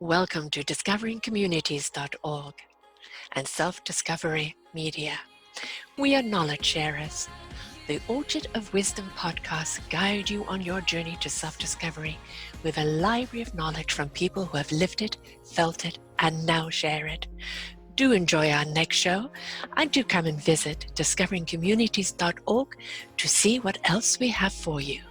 Welcome to discoveringcommunities.org and Self-Discovery Media. We are knowledge sharers. The Orchard of Wisdom podcasts guide you on your journey to self-discovery with a library of knowledge from people who have lived it, felt it, and now share it. Do enjoy our next show, and do come and visit discoveringcommunities.org to see what else we have for you.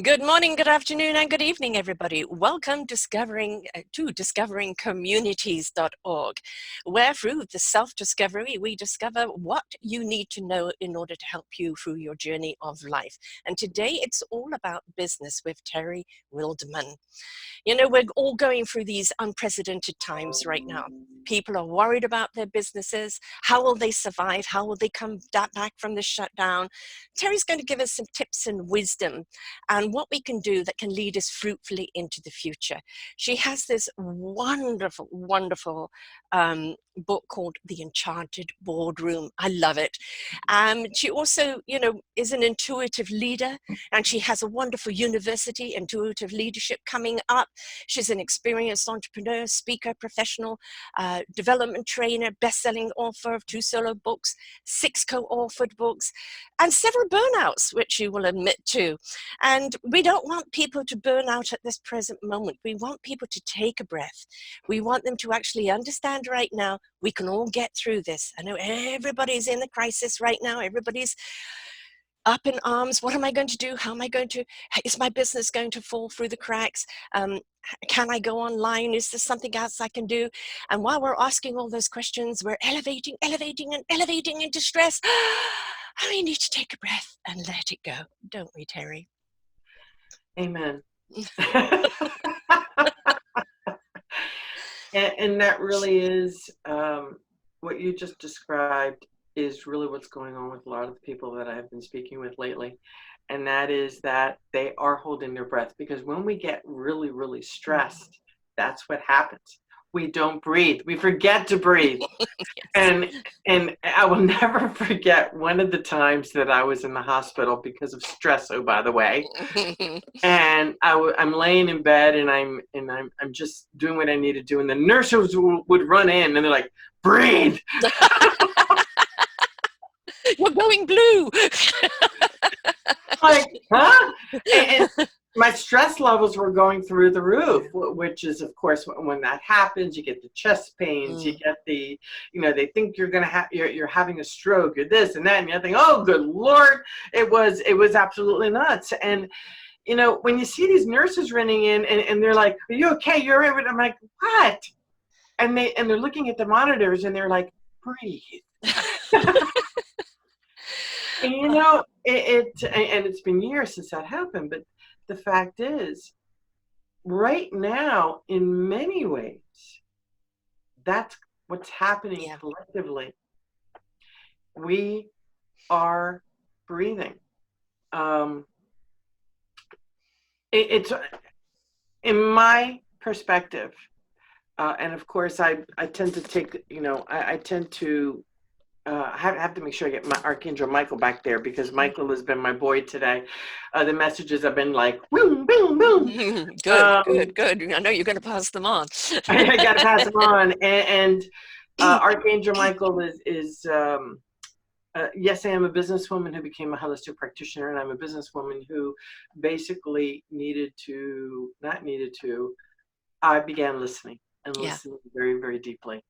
Good morning, good afternoon, and good evening, everybody. Welcome to discoveringcommunities.org, where through the self-discovery, we discover what you need to know in order to help you through your journey of life. And today it's all about business with Terry Wildemann. You know, we're all going through these unprecedented times right now. People are worried about their businesses. How will they survive? How will they come back from the shutdown? Terry's going to give us some tips and wisdom and what we can do that can lead us fruitfully into the future. She has this wonderful, wonderful book called The Enchanted Boardroom. I love it. She also, you know, is an intuitive leader, and she has a wonderful university, Intuitive Leadership, coming up. She's an experienced entrepreneur, speaker, professional, development trainer, best-selling author of 2 solo books, 6 co-authored books, and several burnouts, which you will admit to. And we don't want people to burn out at this present moment. We want people to take a breath. We want them to actually understand right now, we can all get through this. I know everybody's in a crisis right now. Everybody's up in arms. What am I going to do? How am I going to, is my business going to fall through the cracks? Can I go online? Is there something else I can do? And while we're asking all those questions, we're elevating into stress. And we need to take a breath and let it go, don't we, Terry? Amen. and that really is what you just described is really what's going on with a lot of the people that I've been speaking with lately. And that is that they are holding their breath, because when we get really, really stressed, that's what happens. We don't breathe. We forget to breathe. Yes. And I will never forget one of the times that I was in the hospital because of stress. Oh, by the way, and I'm laying in bed and I'm just doing what I need to do, and the nurses would run in and they're like, "Breathe." You're going blue. Like, huh? And my stress levels were going through the roof, which is, of course, when that happens, you get the chest pains, you get the, you know, they think you're going to have, you're having a stroke, or this and that, and you're thinking, oh, good Lord, it was absolutely nuts. And, you know, when you see these nurses running in and they're like, are you okay? You're right. I'm like, what? And they're looking at the monitors and they're like, breathe. And, you know, it's been years since that happened, but the fact is, right now, in many ways, that's what's happening collectively. We are breathing. It's in my perspective, and of course, I tend to take, you know, I tend to have to make sure I get my Archangel Michael back there, because Michael has been my boy today. The messages have been like, boom, boom, boom. Good. I know you're going to pass them on. I got to pass them on. And Archangel Michael is yes, I am a businesswoman who became a holistic practitioner, and I'm a businesswoman who basically I began listening and listening very, very deeply.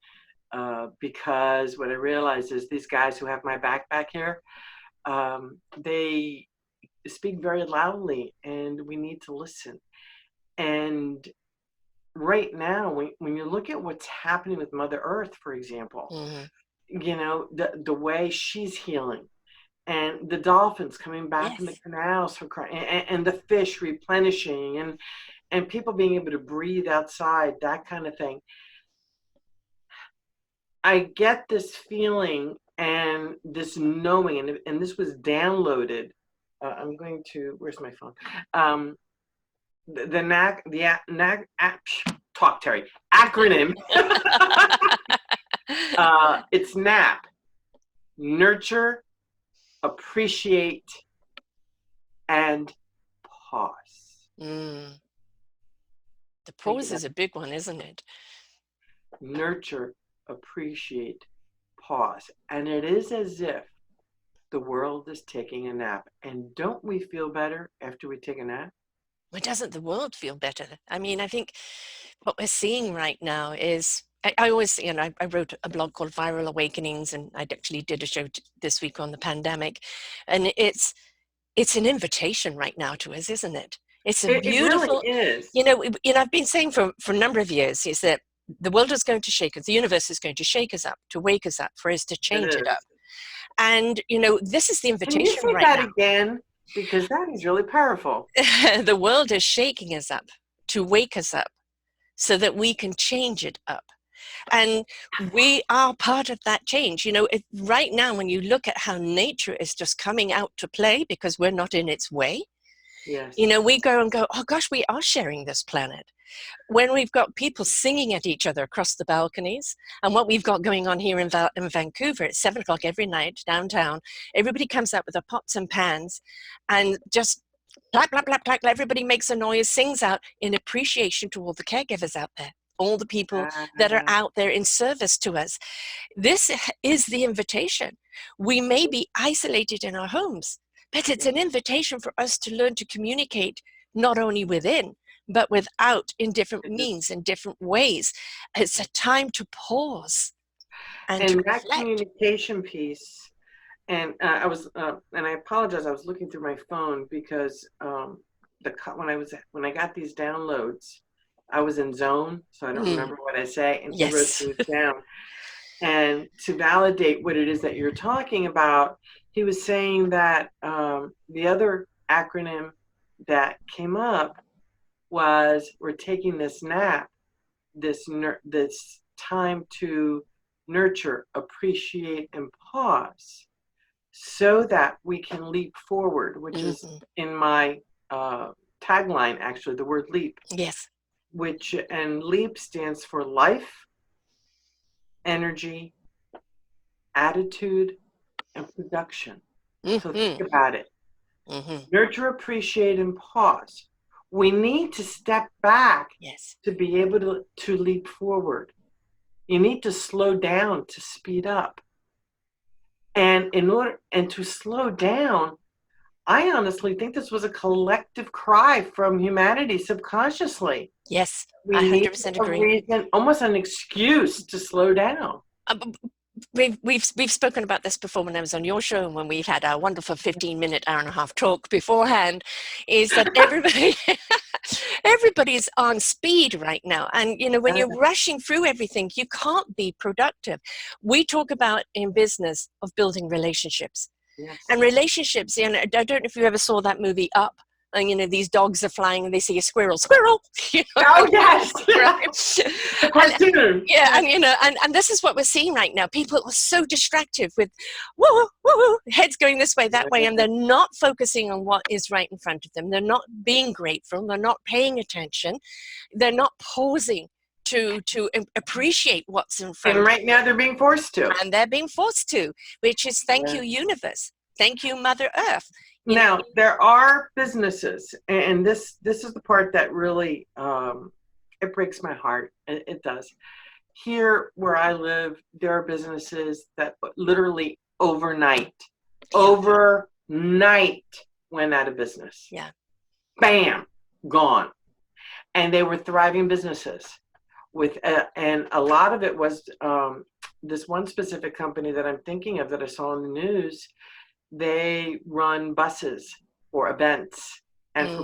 Because what I realized is these guys who have my back here, they speak very loudly, and we need to listen. And right now, when you look at what's happening with Mother Earth, for example, you know, the way she's healing, and the dolphins coming back in the canals for crying, and the fish replenishing, and people being able to breathe outside, that kind of thing. I get this feeling and this knowing, and this was downloaded. I'm going to, where's my phone? Talk, Terry, acronym. It's NAP: nurture, appreciate, and pause. Mm. The Think pause about is a big one, isn't it? it. Nurture, appreciate, pause. And it is as if the world is taking a nap. And don't we feel better after we take a nap? Well, doesn't the world feel better? I mean, I think what we're seeing right now is, I always, I wrote a blog called Viral Awakenings, and I actually did a show this week on the pandemic. And it's an invitation right now to us, isn't it? It's a It really beautiful, is. I've been saying for a number of years is that the world is going to shake us, the universe is going to shake us up, to wake us up, for us to It change it up. is. And, this is the Can you invitation say right that now. again? Because that is really powerful. The world is shaking us up to wake us up so that we can change it up. And we are part of that change. Right now, when you look at how nature is just coming out to play because we're not in its way, Yes. we go and go, oh gosh, we are sharing this planet. When we've got people singing at each other across the balconies, and what we've got going on here in Vancouver at 7 o'clock every night downtown, everybody comes out with their pots and pans and just clap, clap, clap, clap, everybody makes a noise, sings out in appreciation to all the caregivers out there, all the people that are Ah, out there in service to us. This is the invitation. We may be isolated in our homes, but it's an invitation for us to learn to communicate not only within, but without, in different it is. means, in different ways. It's a time to pause and to And that reflect. communication piece, and and I apologize, I was looking through my phone because when I got these downloads, I was in zone, so I don't Mm, remember what I say, and he wrote yes. things down. And to validate what it is that you're talking about, he was saying that the other acronym that came up was, we're taking this nap, this time to nurture, appreciate, and pause so that we can leap forward, which is Hmm. in my tagline, actually, the word leap, Yes. and leap stands for life, energy, attitude, and production. So think Hmm. about it. Hmm. Nurture, appreciate, and pause. We need to step back Yes. to be able to leap forward. You need to slow down to speed up. And to slow down, I honestly think this was a collective cry from humanity subconsciously. Yes. We I need 100% a agree. reason, almost an excuse to slow down. Um, we've spoken about this before when I was on your show, and when we've had our wonderful 15-minute, hour and a half talk beforehand, is that everybody's on speed right now. And when you're rushing through everything, you can't be productive. We talk about in business of building relationships. Yes. And relationships, I don't know if you ever saw that movie Up. And these dogs are flying and they see a squirrel, squirrel. Oh, yes. Right? The And cartoon. yeah, and and this is what we're seeing right now. People are so distracted with woo woo woo woo, heads going this way, that way, and they're not focusing on what is right in front of them. They're not being grateful. They're not paying attention. They're not pausing to appreciate what's in And front of right now they're being forced to. them, and they're being forced to, which is thank you, universe, thank you, Mother Earth. Now, there are businesses, and this is the part that really it breaks my heart. It does. Here where I live, there are businesses that literally overnight went out of business. Yeah. Bam, gone. And they were thriving businesses and a lot of it was this one specific company that I'm thinking of that I saw in the news. They run buses for events and for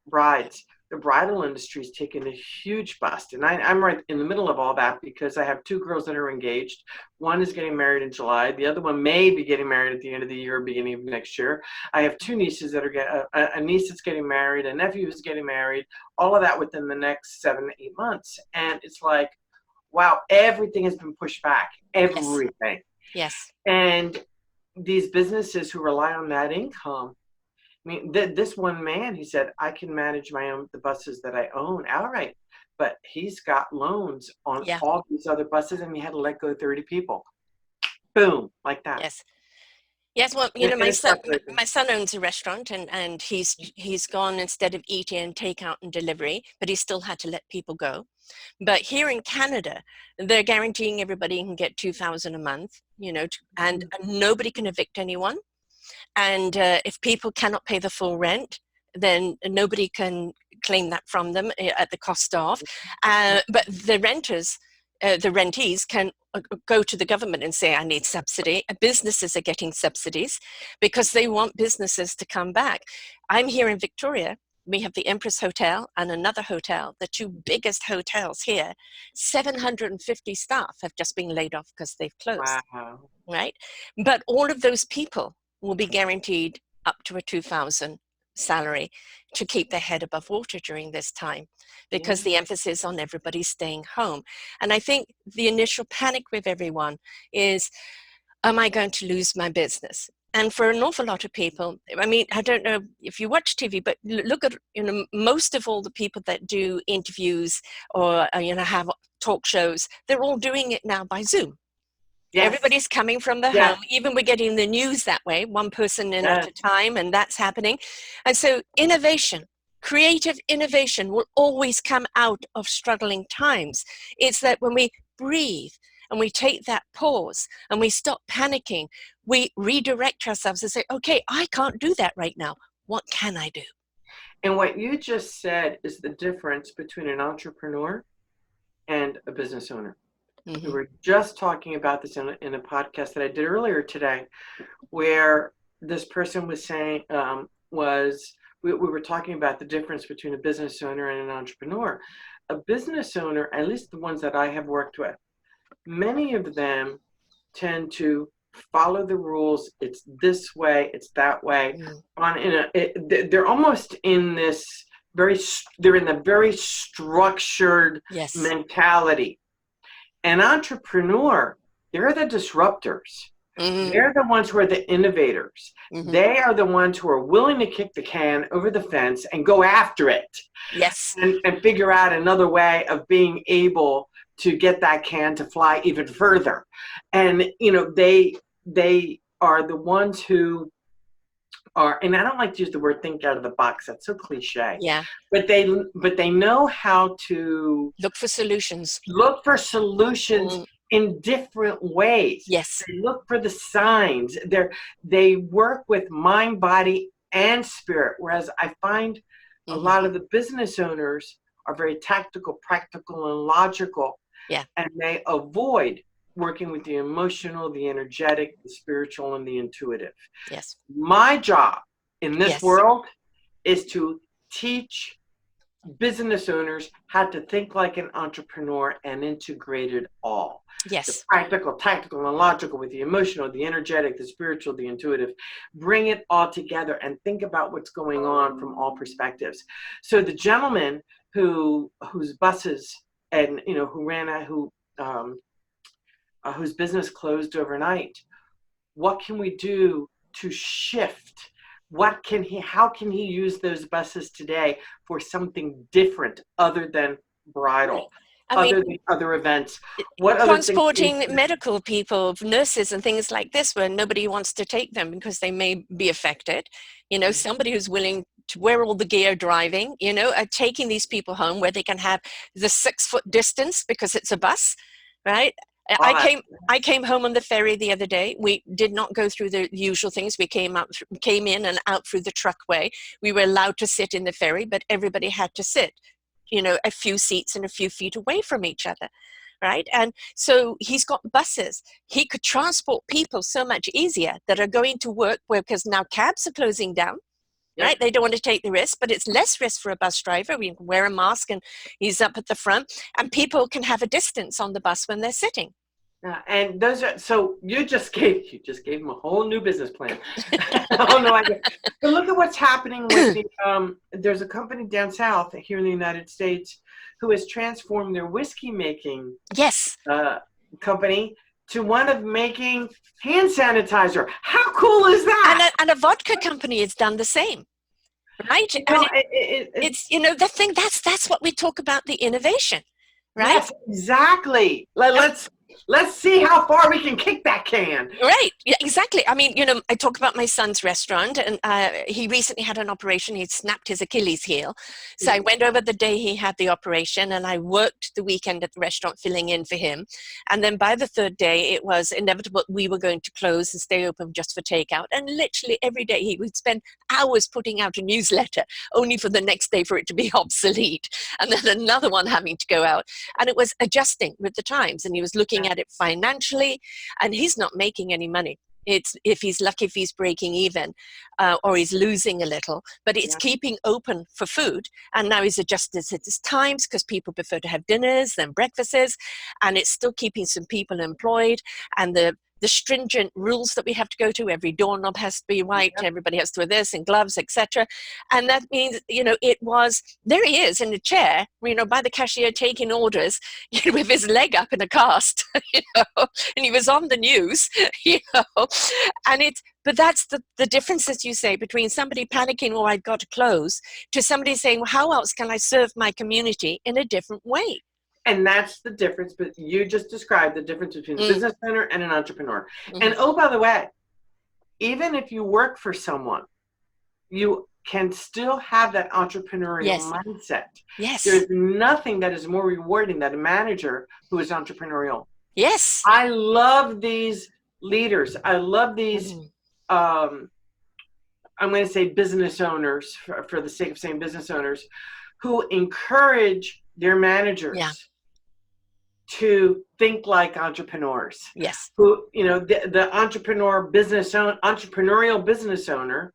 brides. The bridal industry is taking a huge bust. And I'm right in the middle of all that because I have two girls that are engaged. One is getting married in July. The other one may be getting married at the end of the year, beginning of next year. I have two nieces that are a niece that's getting married, a nephew who's getting married, all of that within the next 7 to 8 months. And it's like, wow, everything has been pushed back, everything. Yes. And these businesses who rely on that income, I mean, this one man, he said, I can manage the buses that I own. All right. But he's got loans on all these other buses, and he had to let go 30 people. Boom, like that. Yes. Yes, well, And my it's son, frustrating. my son owns a restaurant, and he's gone instead of eating takeout and delivery, but he still had to let people go. But here in Canada, they're guaranteeing everybody can get 2,000 a month, and nobody can evict anyone. And if people cannot pay the full rent, then nobody can claim that from them at the cost of. But the renters, the rentees can go to the government and say, I need subsidy. Businesses are getting subsidies because they want businesses to come back. I'm here in Victoria. We have the Empress Hotel and another hotel, the two biggest hotels here. 750 staff have just been laid off because they've closed, Wow. right? But all of those people will be guaranteed up to a 2,000 salary to keep their head above water during this time, because the emphasis on everybody staying home. And I think the initial panic with everyone is, am I going to lose my business? And for an awful lot of people, I mean, I don't know if you watch TV, but look at, most of all the people that do interviews or, have talk shows, they're all doing it now by Zoom. Yes. Everybody's coming from the home. Even we're getting the news that way, one person in at a time, and that's happening. And so innovation, creative innovation will always come out of struggling times. It's that when we breathe and we take that pause and we stop panicking, we redirect ourselves and say, okay, I can't do that right now. What can I do? And what you just said is the difference between an entrepreneur and a business owner. We were just talking about this in a podcast that I did earlier today, where this person was saying, we were talking about the difference between a business owner and an entrepreneur. A business owner, at least the ones that I have worked with, many of them tend to follow the rules. It's this way, it's that way. They're almost in this they're in a very structured mentality. An entrepreneur, they're the disruptors. They're the ones who are the innovators. They are the ones who are willing to kick the can over the fence and go after it. Yes. And figure out another way of being able to get that can to fly even further. And, they are the ones who are, and I don't like to use the word think out of the box. That's so cliche. Yeah. But they know how to look for solutions. In different ways. Yes. They look for the signs. They work with mind, body, and spirit. Whereas I find a lot of the business owners are very tactical, practical, and logical. Yeah. And they avoid working with the emotional, the energetic, the spiritual, and the intuitive. Yes. My job in this world is to teach business owners how to think like an entrepreneur and integrate it all. Yes. The practical, tactical, and logical with the emotional, the energetic, the spiritual, the intuitive. Bring it all together and think about what's going on from all perspectives. So the gentleman whose buses and whose business closed overnight, what can we do to shift? How can he use those buses today for something different other than bridal, than other events? Transporting medical people, nurses and things like this, where nobody wants to take them because they may be affected. Somebody who's willing to wear all the gear driving, taking these people home where they can have the 6-foot distance because it's a bus, right? I came home on the ferry the other day. We did not go through the usual things. We came in and out through the truckway. We were allowed to sit in the ferry, but everybody had to sit, a few seats and a few feet away from each other, right? And so he's got buses. He could transport people so much easier that are going to work because now cabs are closing down. Right? They don't want to take the risk, but it's less risk for a bus driver. We can wear a mask and he's up at the front, and people can have a distance on the bus when they're sitting. And those are, so you just gave him a whole new business plan. Oh no idea. But look at what's happening with there's a company down south here in the United States who has transformed their whiskey making company to one of making hand sanitizer. How cool is that? And a vodka company has done the same, right? It's the thing, that's what we talk about, the innovation, right? Yes, exactly. Let's Let's see how far we can kick that can. Right. Yeah, exactly. I mean, I talk about my son's restaurant, and he recently had an operation. He snapped his Achilles heel. So I went over the day he had the operation, and I worked the weekend at the restaurant filling in for him. And then by the third day, it was inevitable we were going to close and stay open just for takeout. And literally every day he would spend hours putting out a newsletter, only for the next day for it to be obsolete. And then another one having to go out. And it was adjusting with the times. And he was looking at it financially, and he's not making any money. It's if he's lucky if he's breaking even, or he's losing a little, but it's keeping open for food. And now he's adjusted his times because people prefer to have dinners than breakfasts, and it's still keeping some people employed. And the stringent rules that we have to go to, every doorknob has to be wiped, everybody has to wear this and gloves, etc. And that means, it was, there he is in a chair, by the cashier taking orders, with his leg up in a cast, and he was on the news, but that's the difference, as you say, between somebody panicking, oh, I've got to close, to somebody saying, well, how else can I serve my community in a different way? And that's the difference, but you just described the difference between a business owner and an entrepreneur. And oh, by the way, even if you work for someone, you can still have that entrepreneurial mindset. Yes. There's nothing that is more rewarding than a manager who is entrepreneurial. Yes. I love these leaders. I love these, I'm going to say business owners, for the sake of saying business owners, who encourage their managers to think like entrepreneurs. Yes. Who, the entrepreneurial business owner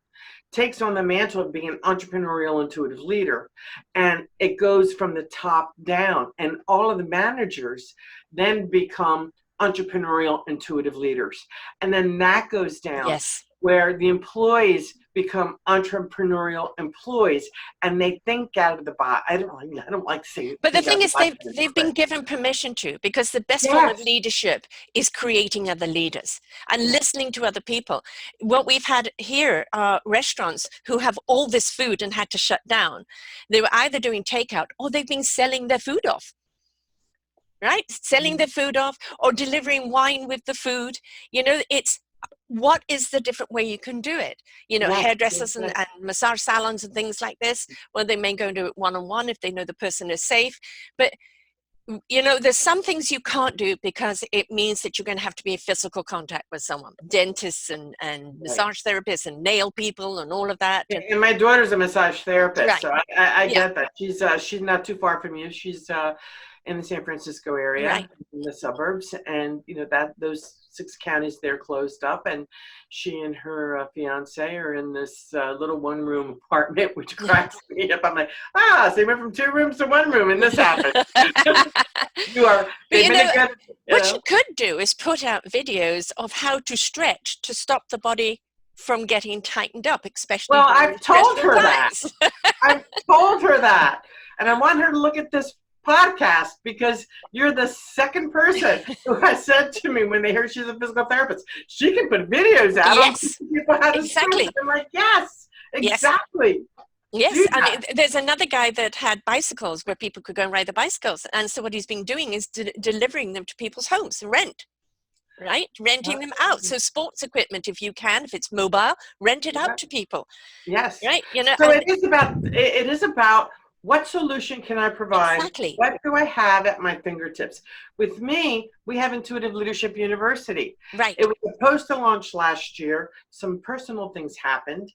takes on the mantle of being an entrepreneurial intuitive leader, and it goes from the top down, and all of the managers then become entrepreneurial intuitive leaders, and then that goes down where the employees become entrepreneurial employees, and they think out of the box. I don't like saying. But the thing is, they've been given permission to, because the best form of leadership is creating other leaders and listening to other people. What we've had here are restaurants who have all this food and had to shut down. They were either doing takeout or they've been selling their food off. Right? Selling their food off or delivering wine with the food. It's, what is the different way you can do it? Hairdressers and massage salons and things like this, well, they may go and do it one-on-one if they know the person is safe. But, there's some things you can't do because it means that you're going to have to be in physical contact with someone. Dentists and massage therapists and nail people and all of that. And my daughter's a massage therapist, so I get that. She's not too far from you. She's in the San Francisco area, in the suburbs, and those 6 counties they're closed up, and she and her fiance are in this little one-room apartment, which cracks me up. I'm like, so they went from 2 rooms to 1 room, and this happened. What you could do is put out videos of how to stretch to stop the body from getting tightened up, especially. Well, I've told her that. I've told her that, and I want her to look at this podcast, because you're the second person who has said to me, when they hear she's a physical therapist, she can put videos out on people how to stretch. I'm like, yes, exactly. Yes, I mean, there's another guy that had bicycles where people could go and ride the bicycles, and so what he's been doing is delivering them to people's homes, renting them out. So sports equipment, if you can, if it's mobile, rent it out to people. Yes. Right. So it is about what solution can I provide? Exactly. What do I have at my fingertips? With me, we have Intuitive Leadership University. Right. It was supposed to launch last year. Some personal things happened.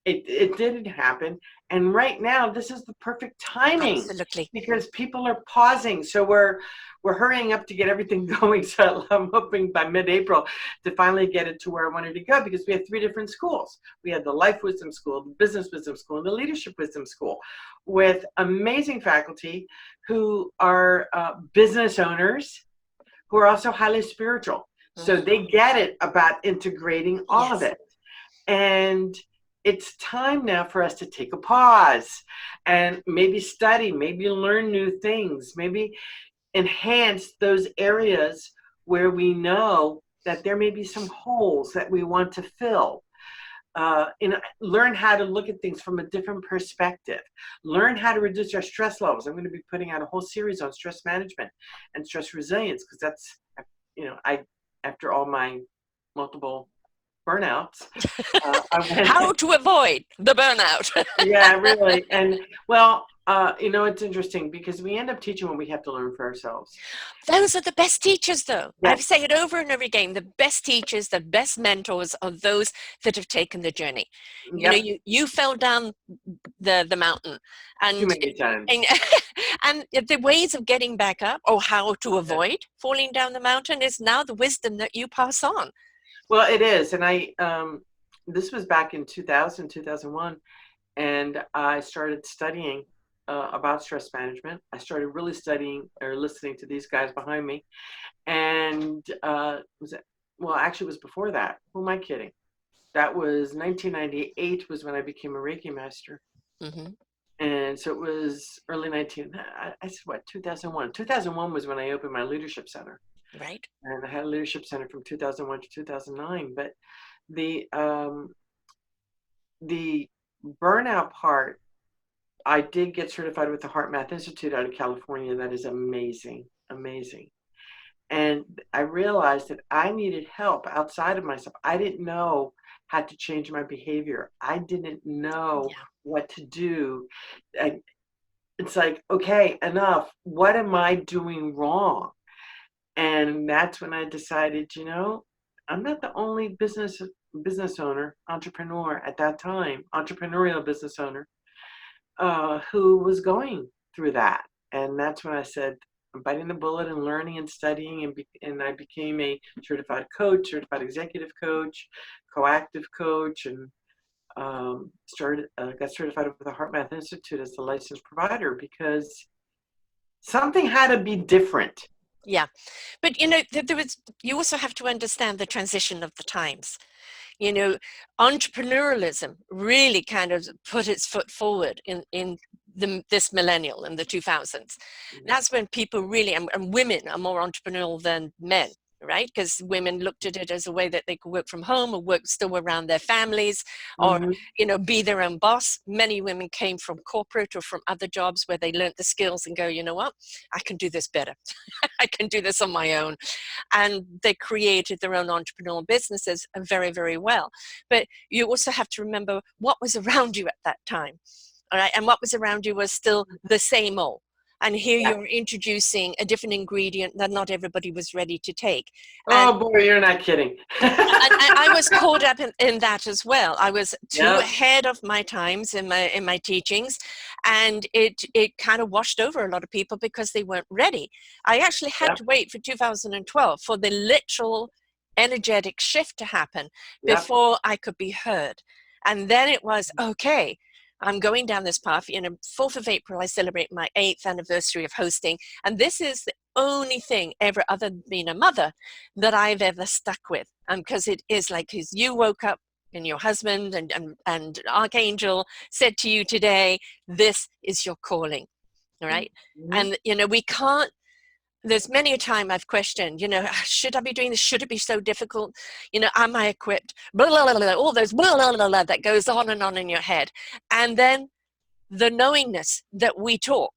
It didn't happen. And right now, this is the perfect timing. Absolutely. Because people are pausing. So we're hurrying up to get everything going. So I'm hoping by mid-April to finally get it to where I wanted to go, because we have 3 different schools. We have the Life Wisdom School, the Business Wisdom School, and the Leadership Wisdom School, with amazing faculty who are business owners who are also highly spiritual. So they get it about integrating all of it. And it's time now for us to take a pause and maybe study, maybe learn new things, maybe enhance those areas where we know that there may be some holes that we want to fill. Learn how to look at things from a different perspective. Learn how to reduce our stress levels. I'm going to be putting out a whole series on stress management and stress resilience, because that's, after all my multiple burnouts, I went. How to avoid the burnout. Yeah, really. And well, it's interesting because we end up teaching what we have to learn for ourselves. Those are the best teachers, though. Yeah. I've said it over and over again. The best teachers, the best mentors are those that have taken the journey. Yep. You fell down the mountain, and Too many times. and the ways of getting back up, or how to avoid falling down the mountain, is now the wisdom that you pass on. Well, it is. And this was back in 2001, and I started studying about stress management. I started really studying or listening to these guys behind me. And actually it was before that. Who am I kidding? That was 1998 was when I became a Reiki master. Mm-hmm. And so it was early 2001. 2001 was when I opened my leadership center. Right. And I had a leadership center from 2001 to 2009. But the burnout part, I did get certified with the HeartMath Institute out of California. That is amazing, amazing. And I realized that I needed help outside of myself. I didn't know how to change my behavior. I didn't know what to do. And it's like, okay, enough. What am I doing wrong? And that's when I decided, I'm not the only business owner, entrepreneur at that time, entrepreneurial business owner, who was going through that. And that's when I said, I'm biting the bullet and learning and studying, and I became a certified coach, certified executive coach, coactive coach, and got certified with the HeartMath Institute as the licensed provider because something had to be different. Yeah, but you also have to understand the transition of the times. Entrepreneurialism really kind of put its foot forward in this millennial, in the 2000s. That's when people really, and women are more entrepreneurial than men, right? Because women looked at it as a way that they could work from home or work still around their families, or be their own boss. Many women came from corporate or from other jobs where they learned the skills and go, you know what, I can do this better. I can do this on my own. And they created their own entrepreneurial businesses very, very well. But you also have to remember what was around you at that time. All right. And what was around you was still the same old. And here you're introducing a different ingredient that not everybody was ready to take. Oh, boy, you're not kidding. I was caught up in that as well. I was too ahead of my times in my teachings, and it kind of washed over a lot of people because they weren't ready. I actually had to wait for 2012 for the literal energetic shift to happen before I could be heard. And then it was, okay, I'm going down this path. 4th of April, I celebrate my 8th anniversary of hosting. And this is the only thing ever, other than being a mother, that I've ever stuck with. Because it is like, because you woke up and your husband and Archangel said to you today, this is your calling. All right. And, we can't. There's many a time I've questioned, should I be doing this? Should it be so difficult? Am I equipped? Blah, blah, blah, blah, all those blah, blah, blah, blah, that goes on and on in your head. And then the knowingness that we talk,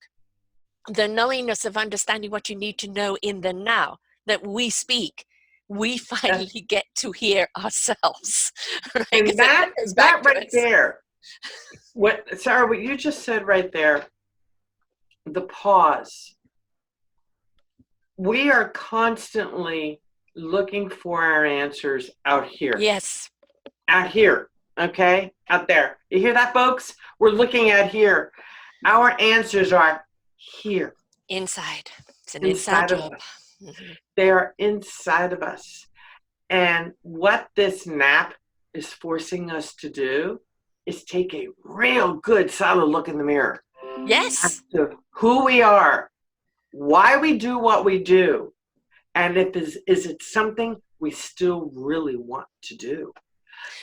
the knowingness of understanding what you need to know in the now that we speak, we finally get to hear ourselves. Right? And that right there, Sara, what you just said right there, the pause. We are constantly looking for our answers out here. Yes. Out here, okay? Out there. You hear that, folks? We're looking at here. Our answers are here. Inside. It's an inside job. They are inside of us. And what this nap is forcing us to do is take a real good, solid look in the mirror. Yes. As to who we are, why we do what we do, and is it something we still really want to do?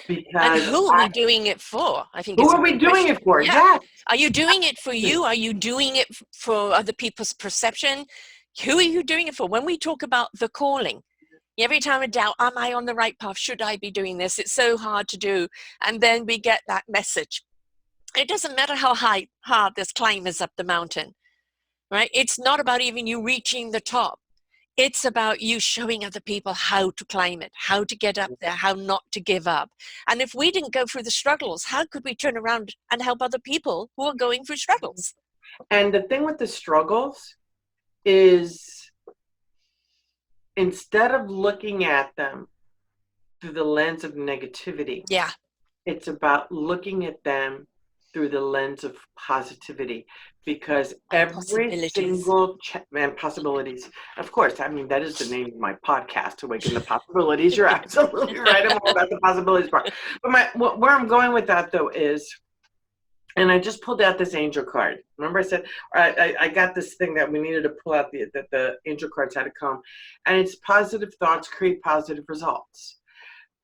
Because and who are we doing it for? I think. Who are we doing it for? Yeah. Are you doing it for you? Are you doing it for other people's perception? Who are you doing it for? When we talk about the calling, every time I doubt, am I on the right path? Should I be doing this? It's so hard to do. And then we get that message. It doesn't matter how hard this climb is up the mountain. Right? It's not about even you reaching the top. It's about you showing other people how to climb it, how to get up there, how not to give up. And if we didn't go through the struggles, how could we turn around and help other people who are going through struggles? And the thing with the struggles is, instead of looking at them through the lens of negativity, Yeah. it's about looking at them through the lens of positivity, because every single and possibilities, of course, I mean, that is the name of my podcast, Awaken the Possibilities. You're absolutely right. I'm all about the possibilities part. But where I'm going with that, though, is, and I just pulled out this angel card. Remember I said, I got this thing that we needed to pull out, the angel cards had to come. And it's positive thoughts create positive results.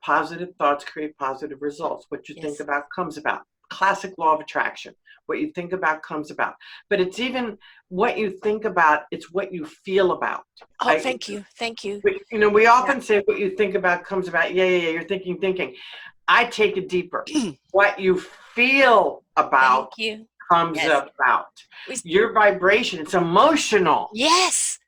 Positive thoughts create positive results. What you think about comes about. Classic law of attraction. What you think about comes about. But it's even what you think about, it's what you feel about. Oh, thank you. Thank you. You know, we often say what you think about comes about. Yeah, you're thinking. I take it deeper. What you feel about comes about. Your vibration, it's emotional. Yes.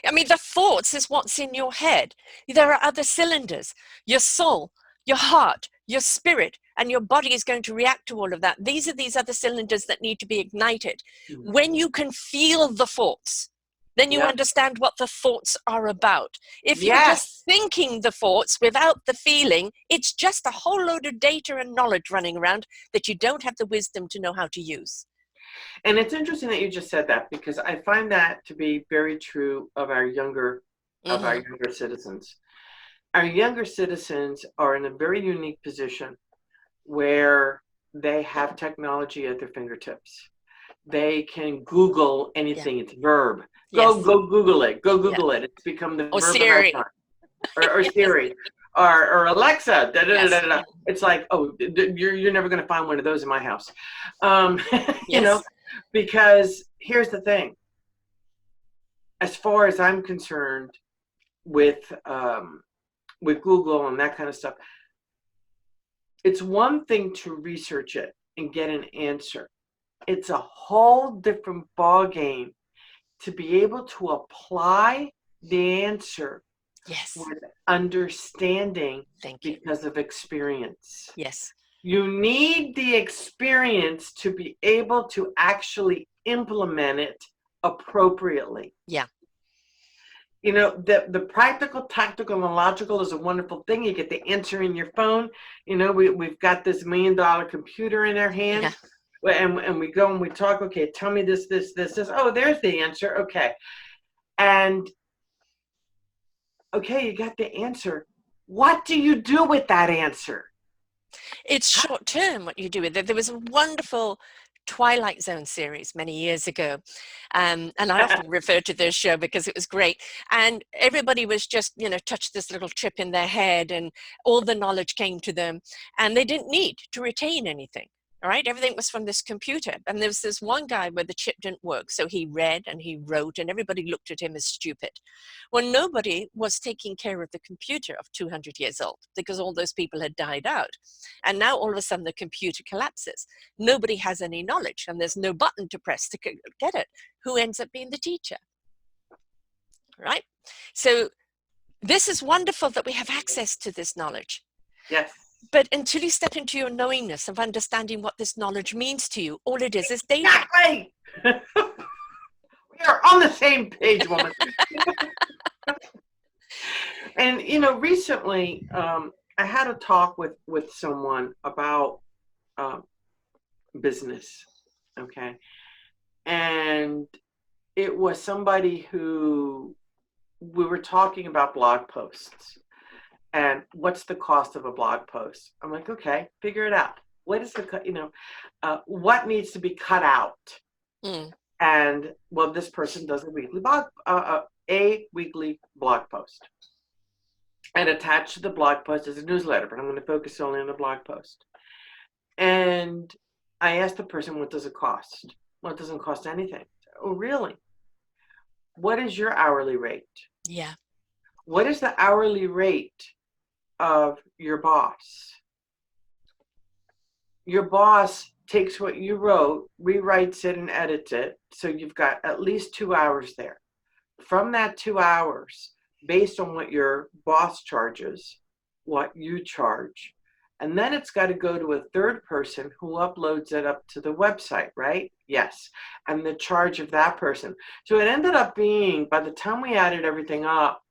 I mean, the thoughts is what's in your head. There are other cylinders. Your soul, your heart, your spirit, and your body is going to react to all of that. These are these other cylinders that need to be ignited. When you can feel the thoughts, then you understand what the thoughts are about. If you're just thinking the thoughts without the feeling, it's just a whole load of data and knowledge running around that you don't have the wisdom to know how to use. And it's interesting that you just said that, because I find that to be very true of our younger citizens. Our younger citizens are in a very unique position where they have technology at their fingertips. They can Google anything. It's verb. Go Google it. Go Google it. It's become the verb Siri. of our time. Or Siri. Or Alexa. It's like, oh, you're never going to find one of those in my house. You know, because here's the thing. As far as I'm concerned, with Google and that kind of stuff, it's one thing to research it and get an answer. It's a whole different ballgame to be able to apply the answer with understanding because of experience. You need the experience to be able to actually implement it appropriately. You know, the practical, tactical, and logical is a wonderful thing. You get the answer in your phone. You know, we've got this $1 million computer in our hands. And we go and we talk, okay, tell me this. Oh, there's the answer. Okay. And, okay, you got the answer. What do you do with that answer? It's short term what you do with it. There was a wonderful Twilight Zone series many years ago. And I often refer to this show because it was great. And everybody was just, you know, touched this little chip in their head and all the knowledge came to them and they didn't need to retain anything. All right, everything was from this computer. And there was this one guy where the chip didn't work. So he read and he wrote and everybody looked at him as stupid. Well, nobody was taking care of the computer of 200 years old because all those people had died out. And now all of a sudden the computer collapses. Nobody has any knowledge and there's no button to press to get it. Who ends up being the teacher? Right? So this is wonderful that we have access to this knowledge. But until you step into your knowingness of understanding what this knowledge means to you, all it is data. Exactly. We are on the same page, woman. And, you know, recently I had a talk with someone about business, okay? And it was somebody who, we were talking about blog posts. And what's the cost of a blog post? I'm like, okay, figure it out. What is the, you know, what needs to be cut out? And well, this person does a weekly blog post. And attached to the blog post is a newsletter, but I'm going to focus only on the blog post. And I asked the person, what does it cost? Well, it doesn't cost anything. Oh, really? What is your hourly rate? What is the hourly rate of your boss? Your boss takes what you wrote, rewrites it and edits it, so you've got at least 2 hours there. from that 2 hours, based on what your boss charges, what you charge, and then it's got to go to a third person who uploads it up to the website, right? Yes. And the charge of that person. So it ended up being, by the time we added everything up,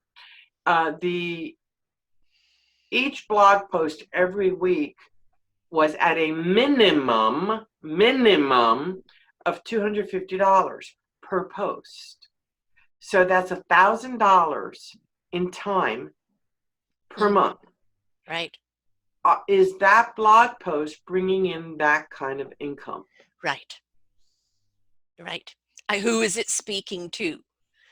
each blog post every week was at a minimum of $250 per post. So that's $1,000 in time per month. Right. Is that blog post bringing in that kind of income? Right. Right. Who is it speaking to?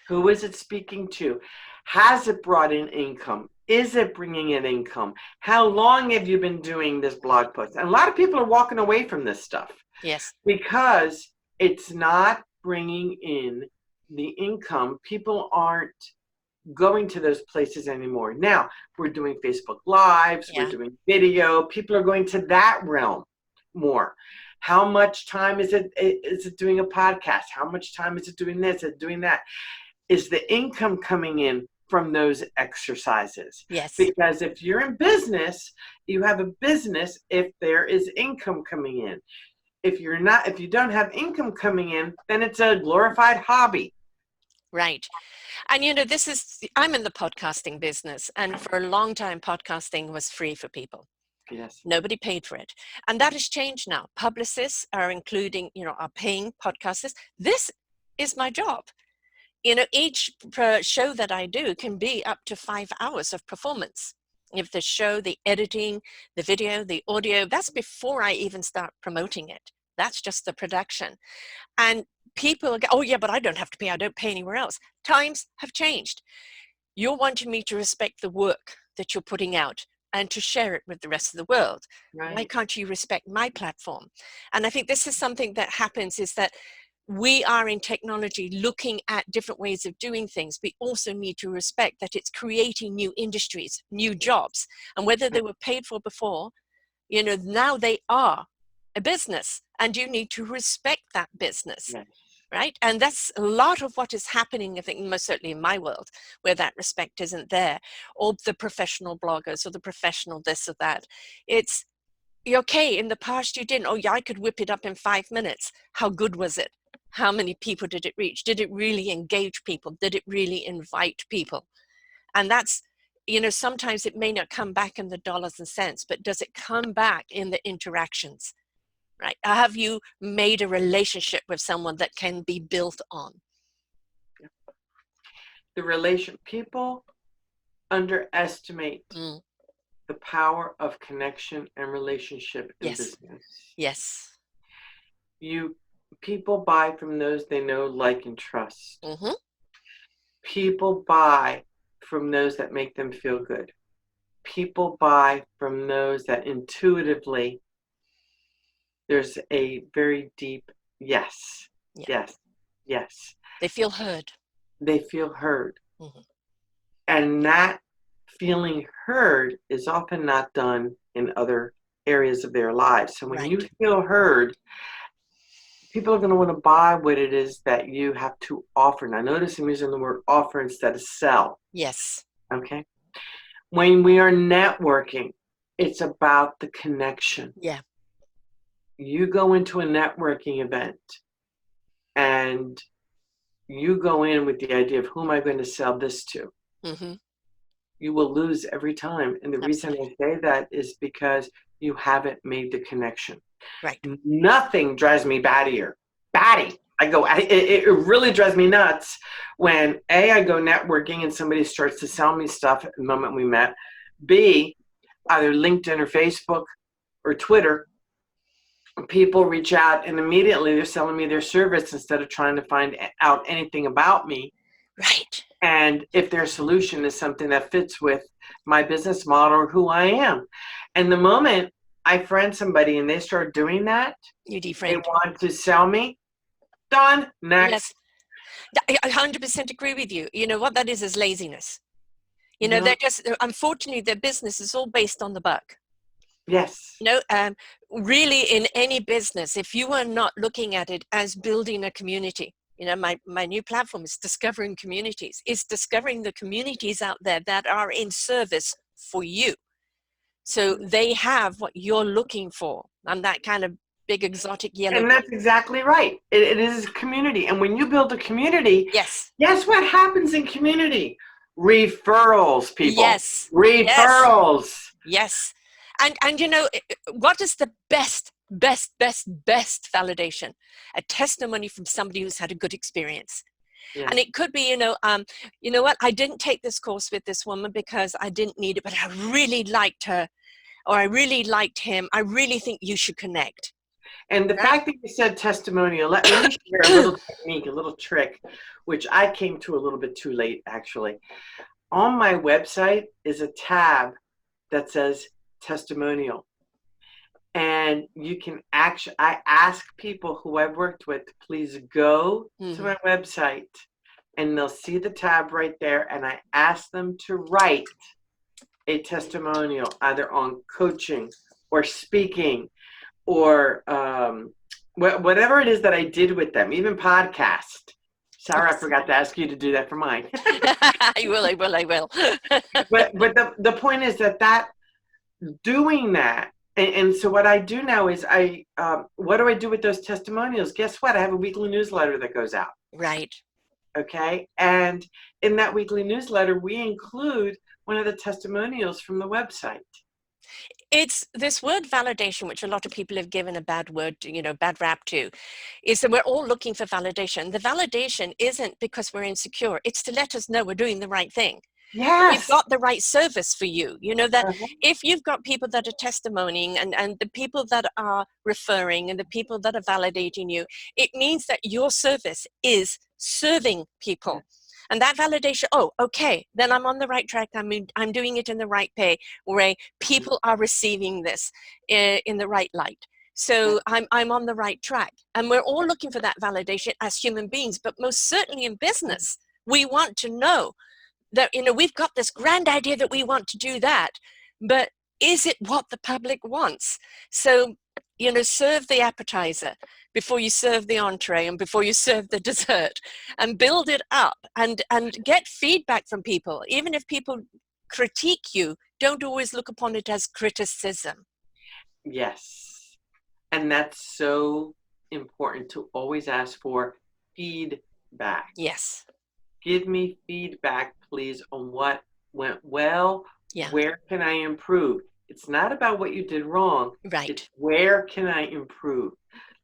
Who is it speaking to? Has it brought in income? Is it bringing in income? How long have you been doing this blog post? And a lot of people are walking away from this stuff. Yes. Because it's not bringing in the income. People aren't going to those places anymore. Now, we're doing Facebook Lives, we're doing video. People are going to that realm more. How much time is it doing a podcast? How much time is it doing this and doing that? Is the income coming in from those exercises? Yes. Because if you're in business, you have a business if there is income coming in. If you don't have income coming in, then it's a glorified hobby. Right. And I'm in the podcasting business, and for a long time, podcasting was free for people. Yes. Nobody paid for it. And that has changed now. Publicists are are paying podcasters. This is my job. Each show that I do can be up to 5 hours of performance. If the show, the editing, the video, the audio, that's before I even start promoting it. That's just the production. And people go, oh yeah, but I don't have to pay. I don't pay anywhere else. Times have changed. You're wanting me to respect the work that you're putting out and to share it with the rest of the world. Right. Why can't you respect my platform? And I think this is something that happens, is that we are in technology looking at different ways of doing things. We also need to respect that it's creating new industries, new jobs, and whether they were paid for before, now they are a business, and you need to respect that business. Yes. Right? And that's a lot of what is happening, I think, most certainly in my world, where that respect isn't there, or the professional bloggers or the professional this or that. It's okay. In the past, you didn't. Oh yeah, I could whip it up in 5 minutes. How good was it? How many people did it reach? Did it really engage people? Did it really invite people? And that's, sometimes it may not come back in the dollars and cents, but does it come back in the interactions? Right? Have you made a relationship with someone that can be built on? People underestimate the power of connection and relationship in business. Yes. People buy from those they know, like, and trust. Mm-hmm. People buy from those that make them feel good. People buy from those that intuitively there's a very deep yes. They feel heard. Mm-hmm. And that feeling heard is often not done in other areas of their lives. So when you feel heard, people are going to want to buy what it is that you have to offer. Now notice I'm using the word offer instead of sell. Yes. Okay. When we are networking, it's about the connection. Yeah. You go into a networking event and you go in with the idea of who am I going to sell this to? Mm-hmm. You will lose every time. And the reason I say that is because you haven't made the connection. Right. Nothing drives me batty. It really drives me nuts when I go networking and somebody starts to sell me stuff at the moment we met. B, either LinkedIn or Facebook or Twitter, people reach out and immediately they're selling me their service instead of trying to find out anything about me. Right. And if their solution is something that fits with my business model or who I am. And the moment I friend somebody and they start doing that, you defriend. They want to sell me, done, next. Yes. I 100% agree with you. You know what that is laziness. They're just, unfortunately, their business is all based on the buck. Yes. Really in any business, if you are not looking at it as building a community, You know, my new platform is discovering communities. It's discovering the communities out there that are in service for you. So they have what you're looking for. I'm that kind of big exotic yellow. And that's exactly right. It is a community. And when you build a community, Yes. guess what happens in community? Referrals, people. Yes. Referrals. Yes. And you know, what is the best validation? A testimony from somebody who's had a good experience. Yeah. And it could be, you know what, I didn't take this course with this woman because I didn't need it, but I really liked her, or I really liked him. I really think you should connect. And the fact that you said testimonial, let me share a little technique, a little trick, which I came to a little bit too late, actually. On my website is a tab that says testimonial. And you can actually, I ask people who I've worked with, please go to my website, and they'll see the tab right there. And I ask them to write a testimonial, either on coaching or speaking, or whatever it is that I did with them, even podcast. Sarah, I forgot to ask you to do that for mine. I will. but the point is that doing that, and so what I do now is what do I do with those testimonials? Guess what? I have a weekly newsletter that goes out. Right. Okay. And in that weekly newsletter, we include one of the testimonials from the website. It's this word validation, which a lot of people have given a bad word, bad rap to, is that we're all looking for validation. The validation isn't because we're insecure. It's to let us know we're doing the right thing. Yes. We've got the right service for you. You know, that if you've got people that are testimonying and the people that are referring and the people that are validating you, it means that your service is serving people. And that validation, oh, okay, then I'm on the right track. I'm doing it in the right way. People are receiving this in the right light. So I'm on the right track. And we're all looking for that validation as human beings, but most certainly in business, we want to know that, we've got this grand idea that we want to do that, but is it what the public wants? So, serve the appetizer before you serve the entree and before you serve the dessert, and build it up and get feedback from people. Even if people critique you, don't always look upon it as criticism. Yes. And that's so important, to always ask for feedback. Yes. Give me feedback, please, on what went well. Yeah. Where can I improve? It's not about what you did wrong. Right. It's where can I improve?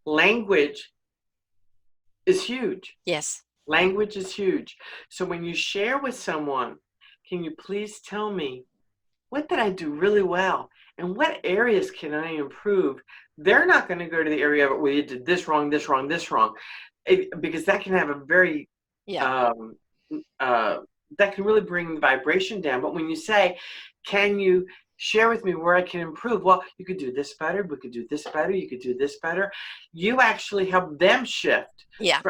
Language is huge. Yes. Language is huge. So when you share with someone, can you please tell me, what did I do really well? And what areas can I improve? They're not going to go to the area where you did this wrong, this wrong, this wrong. Because that can have a very, that can really bring the vibration down. But when you say, can you share with me where I can improve? Well, you could do this better. We could do this better. You could do this better. You actually help them shift. Yeah.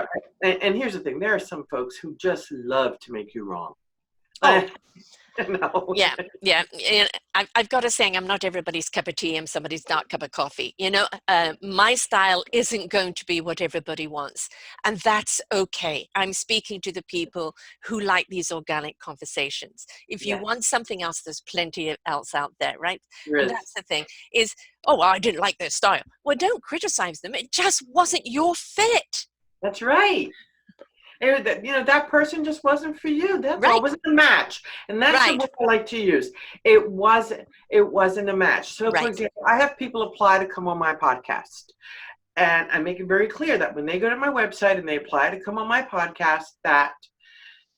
And here's the thing. There are some folks who just love to make you wrong. Oh. No. Yeah. I've got a saying, I'm not everybody's cup of tea. I'm somebody's dark cup of coffee. My style isn't going to be what everybody wants. And that's okay. I'm speaking to the people who like these organic conversations. If you want something else, there's plenty else out there, right? And that's the thing is, oh, well, I didn't like their style. Well, don't criticize them. It just wasn't your fit. That's right. That person just wasn't for you. That's all. It wasn't a match. And that's the word I like to use. It wasn't a match. So for example, I have people apply to come on my podcast. And I make it very clear that when they go to my website and they apply to come on my podcast, that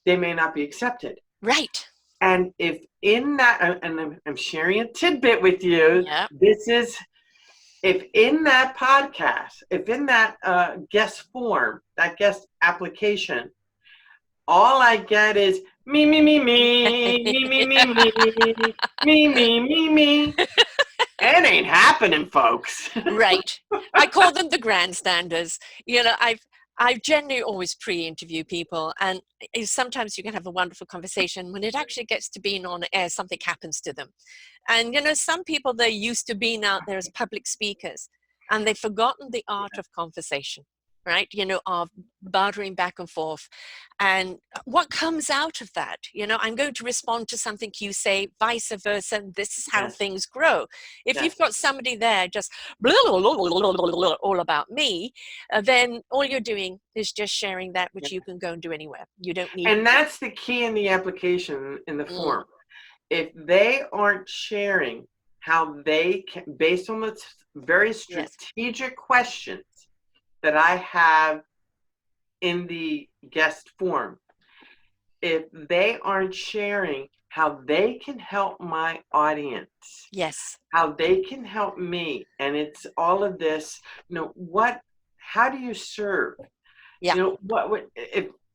they may not be accepted. Right. And if in that, and I'm sharing a tidbit with you, this is, if in that podcast, if in that guest form, that guest application, all I get is me, me, me, me, me, me, me, me, me, me, me, me. It ain't happening, folks. Right. I call them the grandstanders. I generally always pre-interview people, and sometimes you can have a wonderful conversation. When it actually gets to being on air, something happens to them. And, some people, they're used to being out there as public speakers, and they've forgotten the art of conversation. right? Of bartering back and forth. And what comes out of that? I'm going to respond to something you say, vice versa. This is how Yes. things grow. If Yes. you've got somebody there just blah, blah, blah, blah, blah, blah, blah, all about me, then all you're doing is just sharing that which you can go and do anywhere. You don't need. And that's the key in the application in the form. If they aren't sharing how they can, based on the very strategic questions that I have in the guest form, if they aren't sharing how they can help my audience, how they can help me, and it's all of this, how do you serve? What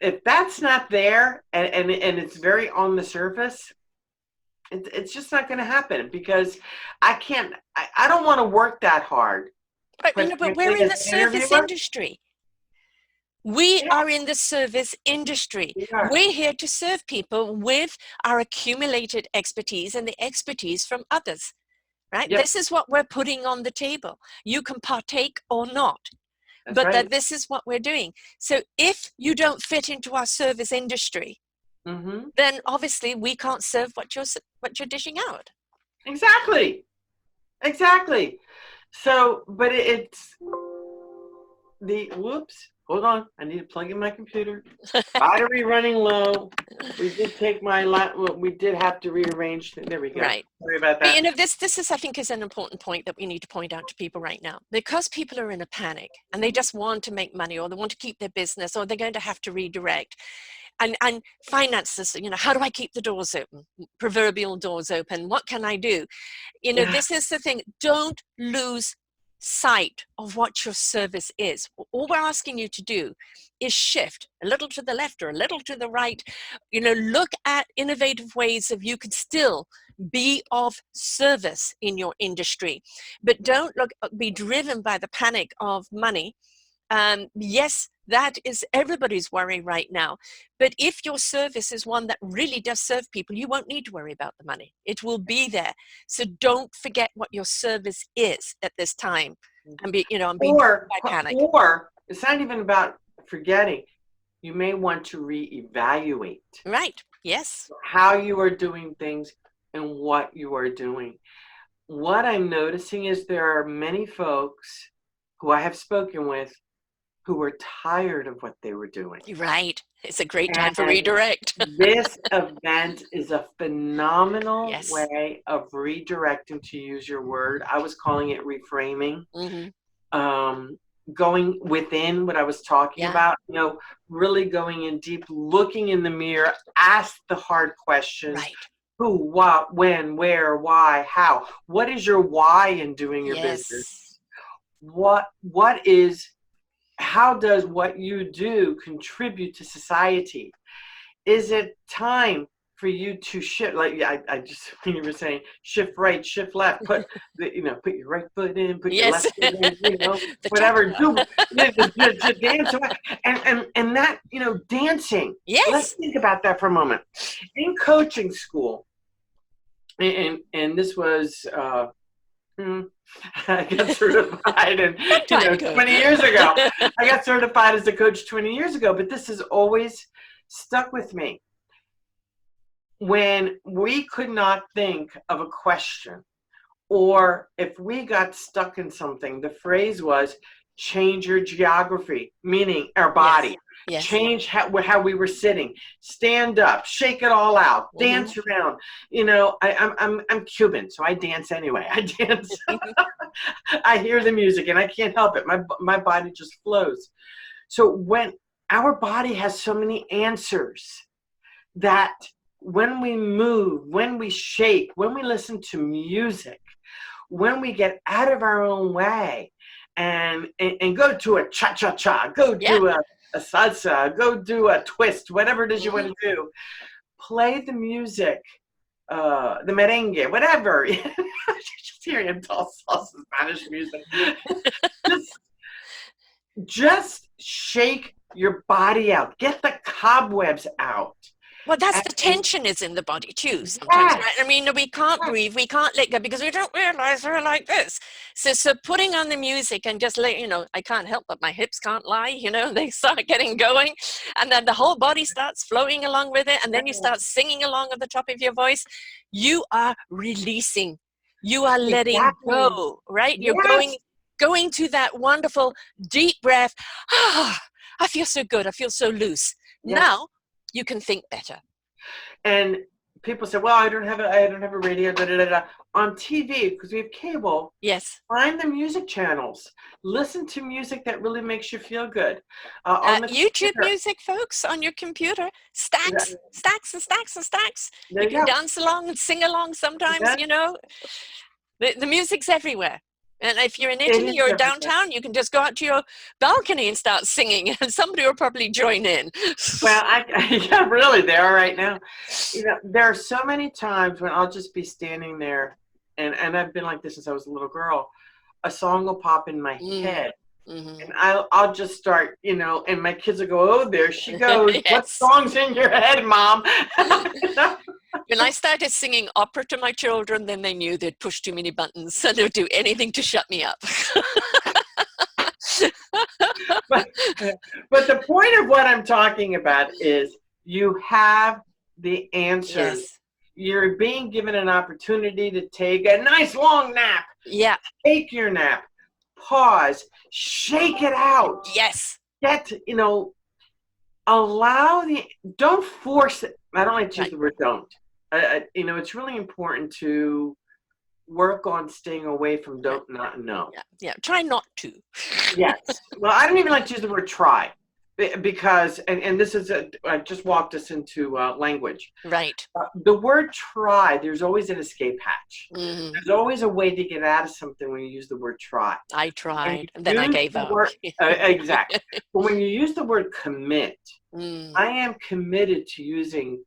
if that's not there, and it's very on the surface, it's just not going to happen, because I don't want to work that hard. But we're in the service industry. We are in the service industry. We're here to serve people with our accumulated expertise and the expertise from others, right? This is what we're putting on the table. You can partake or not, but this is what we're doing. So if you don't fit into our service industry, then obviously we can't serve what you're dishing out. Exactly. So, but it's hold on, I need to plug in my computer. Battery running low. We did have to rearrange. There we go. Right. Sorry about that. But this is, I think, is an important point that we need to point out to people right now, because people are in a panic and they just want to make money, or they want to keep their business, or they're going to have to redirect. And finances, how do I keep the doors open? Proverbial doors open. What can I do? This is the thing. Don't lose sight of what your service is. All we're asking you to do is shift a little to the left or a little to the right. Look at innovative ways of you can still be of service in your industry, but don't be driven by the panic of money. Yes, that is everybody's worry right now. But if your service is one that really does serve people, you won't need to worry about the money. It will be there. So don't forget what your service is at this time. And be driven by panic. Or it's not even about forgetting. You may want to reevaluate. Right. Yes. How you are doing things and what you are doing. What I'm noticing is there are many folks who I have spoken with who were tired of what they were doing. Right. It's a great time for redirect. This event is a phenomenal way of redirecting, to use your word. I was calling it reframing. Going within what I was talking about, really going in deep, looking in the mirror, ask the hard questions. Right. Who, what, when, where, why, how? What is your why in doing your business? How does what you do contribute to society? Is it time for you to shift? Like I just, when you were saying shift right, shift left, put your right foot in, put your left foot in, whatever. Do dance and that, dancing. Yes. Let's think about that for a moment. In coaching school, and this was I got certified 20 years ago. I got certified as a coach 20 years ago, but this has always stuck with me. When we could not think of a question, or if we got stuck in something, the phrase was change your geography, meaning our body. Yes. Change how we were sitting, stand up, shake it all out, dance around. I'm Cuban, so I dance anyway. I dance. I hear the music and I can't help it. My body just flows. So when our body has so many answers, that when we move, when we shake, when we listen to music, when we get out of our own way and go to a cha-cha-cha, go do a salsa, go do a twist, whatever it is you want to do. Play the music, the merengue, whatever. Just hearing him tell salsa, Spanish music. just shake your body out. Get the cobwebs out. Well, that's the And tension is in the body too sometimes, right? I yes, mean, we can't yes, breathe, we can't let go because we don't realize we're like this. So putting on the music and just let, I can't help but my hips can't lie, they start getting going and then the whole body starts flowing along with it. And then you yes, start singing along at the top of your voice. You are releasing, you are letting exactly. go, right? You're Yes, going to that wonderful deep breath. Ah, I feel so good. I feel so loose. yes. Now you can think better. And people say, "Well, I don't have a radio." Da, da, da, da. On TV, because we have cable. Yes. Find the music channels. Listen to music that really makes you feel good. On the YouTube computer. music, folks, on your computer. Stacks, stacks, and stacks, and stacks. There You you can go. dance along and sing along sometimes, Yes, The music's everywhere. And if you're in it Italy is or everywhere. downtown, you can just go out to your balcony and start singing, and somebody will probably join in. Well, yeah, really, they are right now. There are so many times when I'll just be standing there, and I've been like this since I was a little girl. A song will pop in my Mm, head, hmm. and I'll just start, and my kids will go, "Oh, there she goes. What Yes. song's in your head, Mom?" When I started singing opera to my children, then they knew they'd push too many buttons and they would do anything to shut me up. but, but the point of what I'm talking about is you have the answers. Yes. You're being given an opportunity to take a nice long nap. Yeah. Take your nap. Pause. Shake it out. Yes. Don't force it. I don't like to use Right. the word don't. It's really important to work on staying away from Right. don't, not, no. Yeah. Yeah. Try not to. Yes. Well, I don't even like to use the word try because, and this is, I just walked us into language. Right. The word try, there's always an escape hatch. Hmm. There's always a way to get out of something when you use the word try. I When tried, and then you I use gave the up. word, exactly. But when you use the word commit, Mm, I am committed to using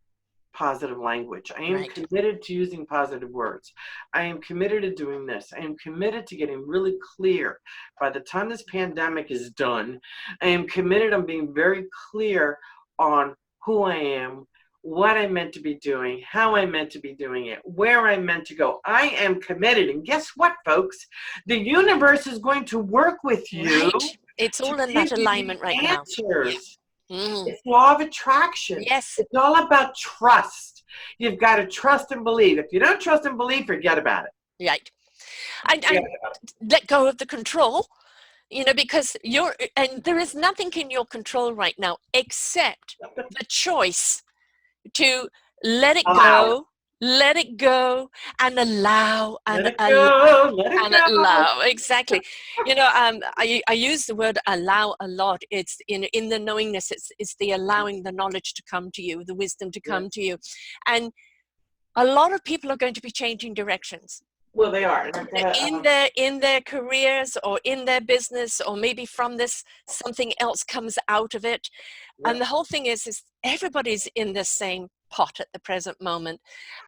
positive language. I am right. committed to using positive words. I am committed to doing this. I am committed to getting really clear. By the time this pandemic is done, I am committed on being very clear on who I am, what I'm meant to be doing, how I'm meant to be doing it, where I'm meant to go. I am committed. And guess what, folks? The universe is going to work with you Right. It's to all in give that you alignment right the now. Yeah. answers. Mm, It's law of attraction. yes. It's all about trust. You've got to trust and believe. If you don't trust and believe, forget about it. Right. And Forget about let go of the control, because there is nothing in your control right now except it. the choice to let it Allow. go, let it go, and allow, Let and it go. Let it and go. allow. Exactly. I use the word allow a lot. It's in the knowingness. It's the allowing the knowledge to come to you, the wisdom to Yeah. come to you, and a lot of people are going to be changing directions Well, they are. And I've got in their careers or in their business, or maybe from this something else comes out of it. yeah. And the whole thing is everybody's in the same pot at the present moment,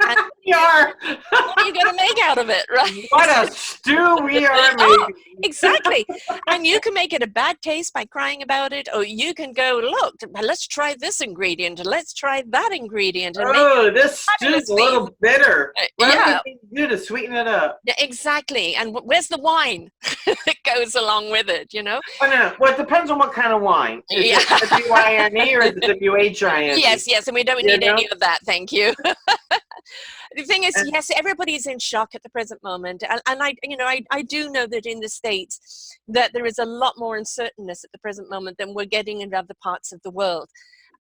and We are. what are you going to make out of it, right? What a stew we are Oh, making. exactly. And you can make it a bad taste by crying about it, or you can go, look, let's try this ingredient, and let's try that ingredient, and make it Oh, this stew's a fabulously. little bitter. What do Yeah, we do to sweeten it up? yeah, exactly. And where's the wine that goes along with it, Oh, no. Well, it depends on what kind of wine. Is Yeah. it W-I-N-E or is it W-H-I-N-E? Yes, and we don't You need know? any of that, thank you. The thing is, And, yes, everybody's in shock at the present moment, and I do know that in the States that there is a lot more uncertainness at the present moment than we're getting in other parts of the world.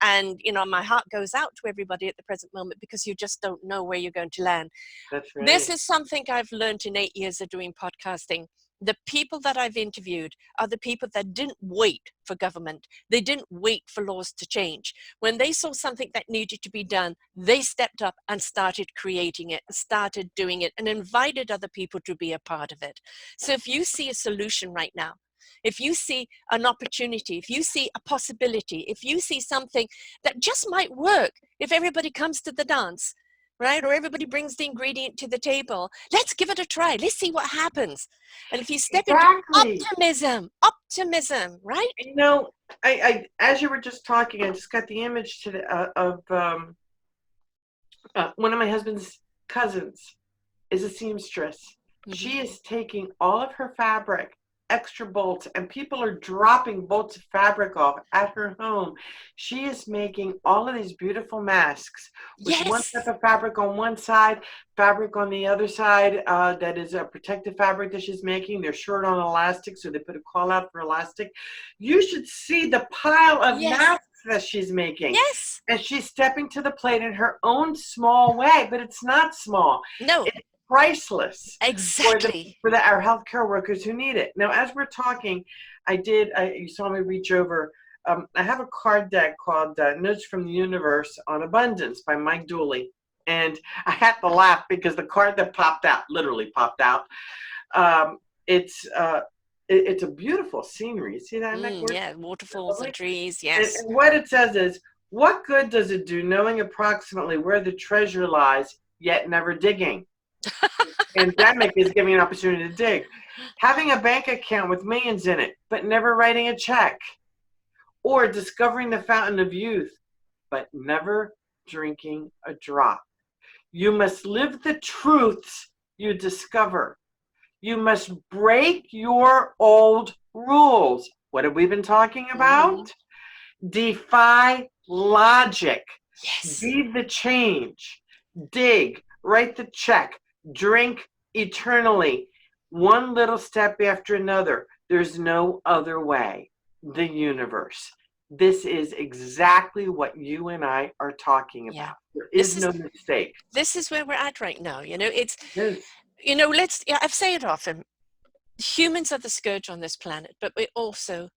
And my heart goes out to everybody at the present moment, because you just don't know where you're going to land. that's This right. is something I've learned in 8 years of doing podcasting. The people that I've interviewed are the people that didn't wait for government. They didn't wait for laws to change. When they saw something that needed to be done, they stepped up and started creating it, started doing it, and invited other people to be a part of it. So if you see a solution right now, if you see an opportunity, if you see a possibility, if you see something that just might work, if everybody comes to the dance, right? Or everybody brings the ingredient to the table. Let's give it a try. Let's see what happens. And if you step into Exactly. optimism, right? I as you were just talking, I just got the image of One of my husband's cousins is a seamstress. She is taking all of her fabric, extra bolts, and people are dropping bolts of fabric off at her home. She is making all of these beautiful masks with one Yes. type of fabric on one side, fabric on the other side that is a protective fabric that she's making. They're short on elastic, so they put a call out for elastic. You should see the pile of masks that she's making. Yes. And she's stepping to the plate in her own small way, but it's not small. No. It's priceless. Exactly. For our healthcare workers who need it. Now, as we're talking, you saw me reach over. I have a card deck called Notes from the Universe on Abundance by Mike Dooley. And I had to laugh because the card that popped out, literally popped out, it's a beautiful scenery. See that? Yeah, waterfalls and trees, yes. And what it says is, what good does it do knowing approximately where the treasure lies, yet never digging? Pandemic is giving an opportunity to dig. Having a bank account with millions in it, but never writing a check. Or discovering the fountain of youth, but never drinking a drop. You must live the truths you discover. You must break your old rules. What have we been talking about? Defy logic. Yes. Be the change. Dig. Write the check. Drink eternally. One little step after another. There's no other way. The universe. This is exactly what you and I are talking about. There is no mistake. This is where we're at right now. I've said it often. Humans are the scourge on this planet, but we also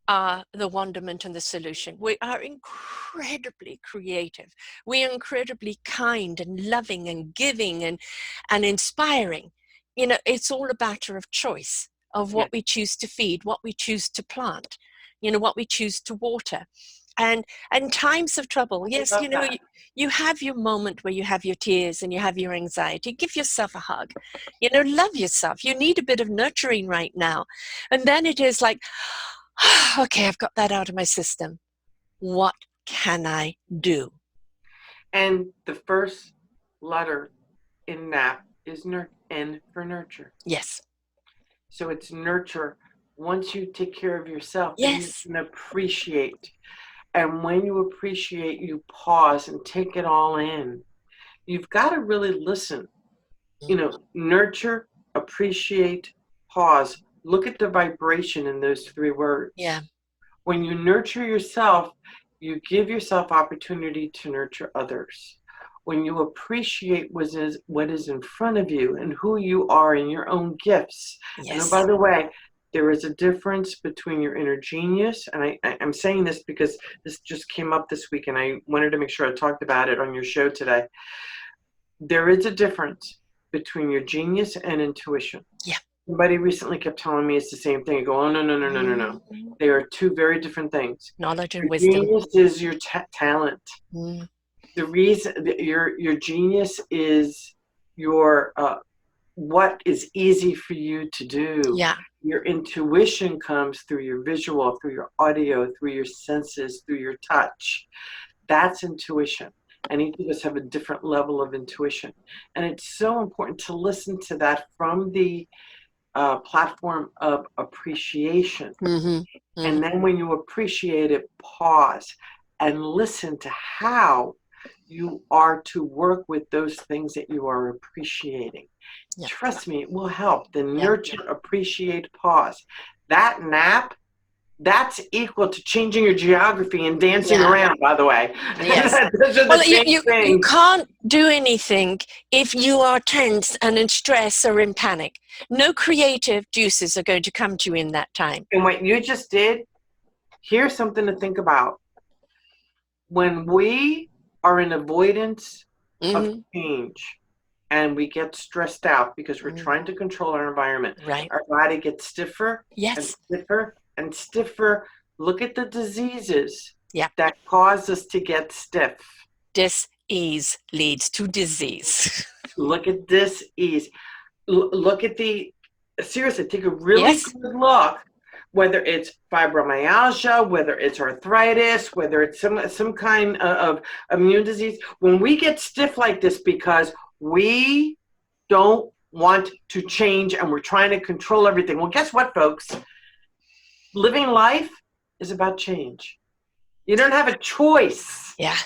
are the wonderment and the solution. We are incredibly creative. We are incredibly kind and loving and giving and inspiring. It's all a matter of choice of what we choose to feed, what we choose to plant, what we choose to water. And times of trouble, yes, you have your moment where you have your tears and you have your anxiety. Give yourself a hug. Love yourself. You need a bit of nurturing right now. And then it is like, okay, I've got that out of my system. What can I do? And the first letter in NAP is N for nurture. Yes. So it's nurture. Once you take care of yourself, yes, you can appreciate. And when you appreciate, you pause and take it all in. You've got to really listen. Nurture, appreciate, pause. Look at the vibration in those three words. Yeah. When you nurture yourself, you give yourself opportunity to nurture others. When you appreciate what is in front of you and who you are and your own gifts. Yes. And by the way, there is a difference between your inner genius, and I'm saying this because this just came up this week and I wanted to make sure I talked about it on your show today. There is a difference between your genius and intuition. Yeah. Somebody recently kept telling me it's the same thing. I go, oh, no. They are two very different things. Knowledge and your wisdom. Genius is your talent. Mm. The reason your genius is your what is easy for you to do. Yeah. Your intuition comes through your visual, through your audio, through your senses, through your touch. That's intuition. And each of us have a different level of intuition. And it's so important to listen to that from the platform of appreciation. Mm-hmm. Mm-hmm. And then when you appreciate it, pause and listen to how you are to work with those things that you are appreciating. Yeah. Trust me, it will help. The nurture, appreciate, pause. That nap, that's equal to changing your geography and dancing around, by the way. Yes. Well, you can't do anything if you are tense and in stress or in panic. No creative juices are going to come to you in that time. And what you just did, here's something to think about. When we are in avoidance of change and we get stressed out because we're trying to control our environment, our body gets stiffer and stiffer and stiffer. Look at the diseases that cause us to get stiff. Dis-ease leads to disease. Look at dis-ease. Look at seriously, take a really good look. whether it's fibromyalgia, whether it's arthritis, whether it's some kind of immune disease, when we get stiff like this because we don't want to change and we're trying to control everything. Well, guess what, folks? Living life is about change. You don't have a choice. Yeah.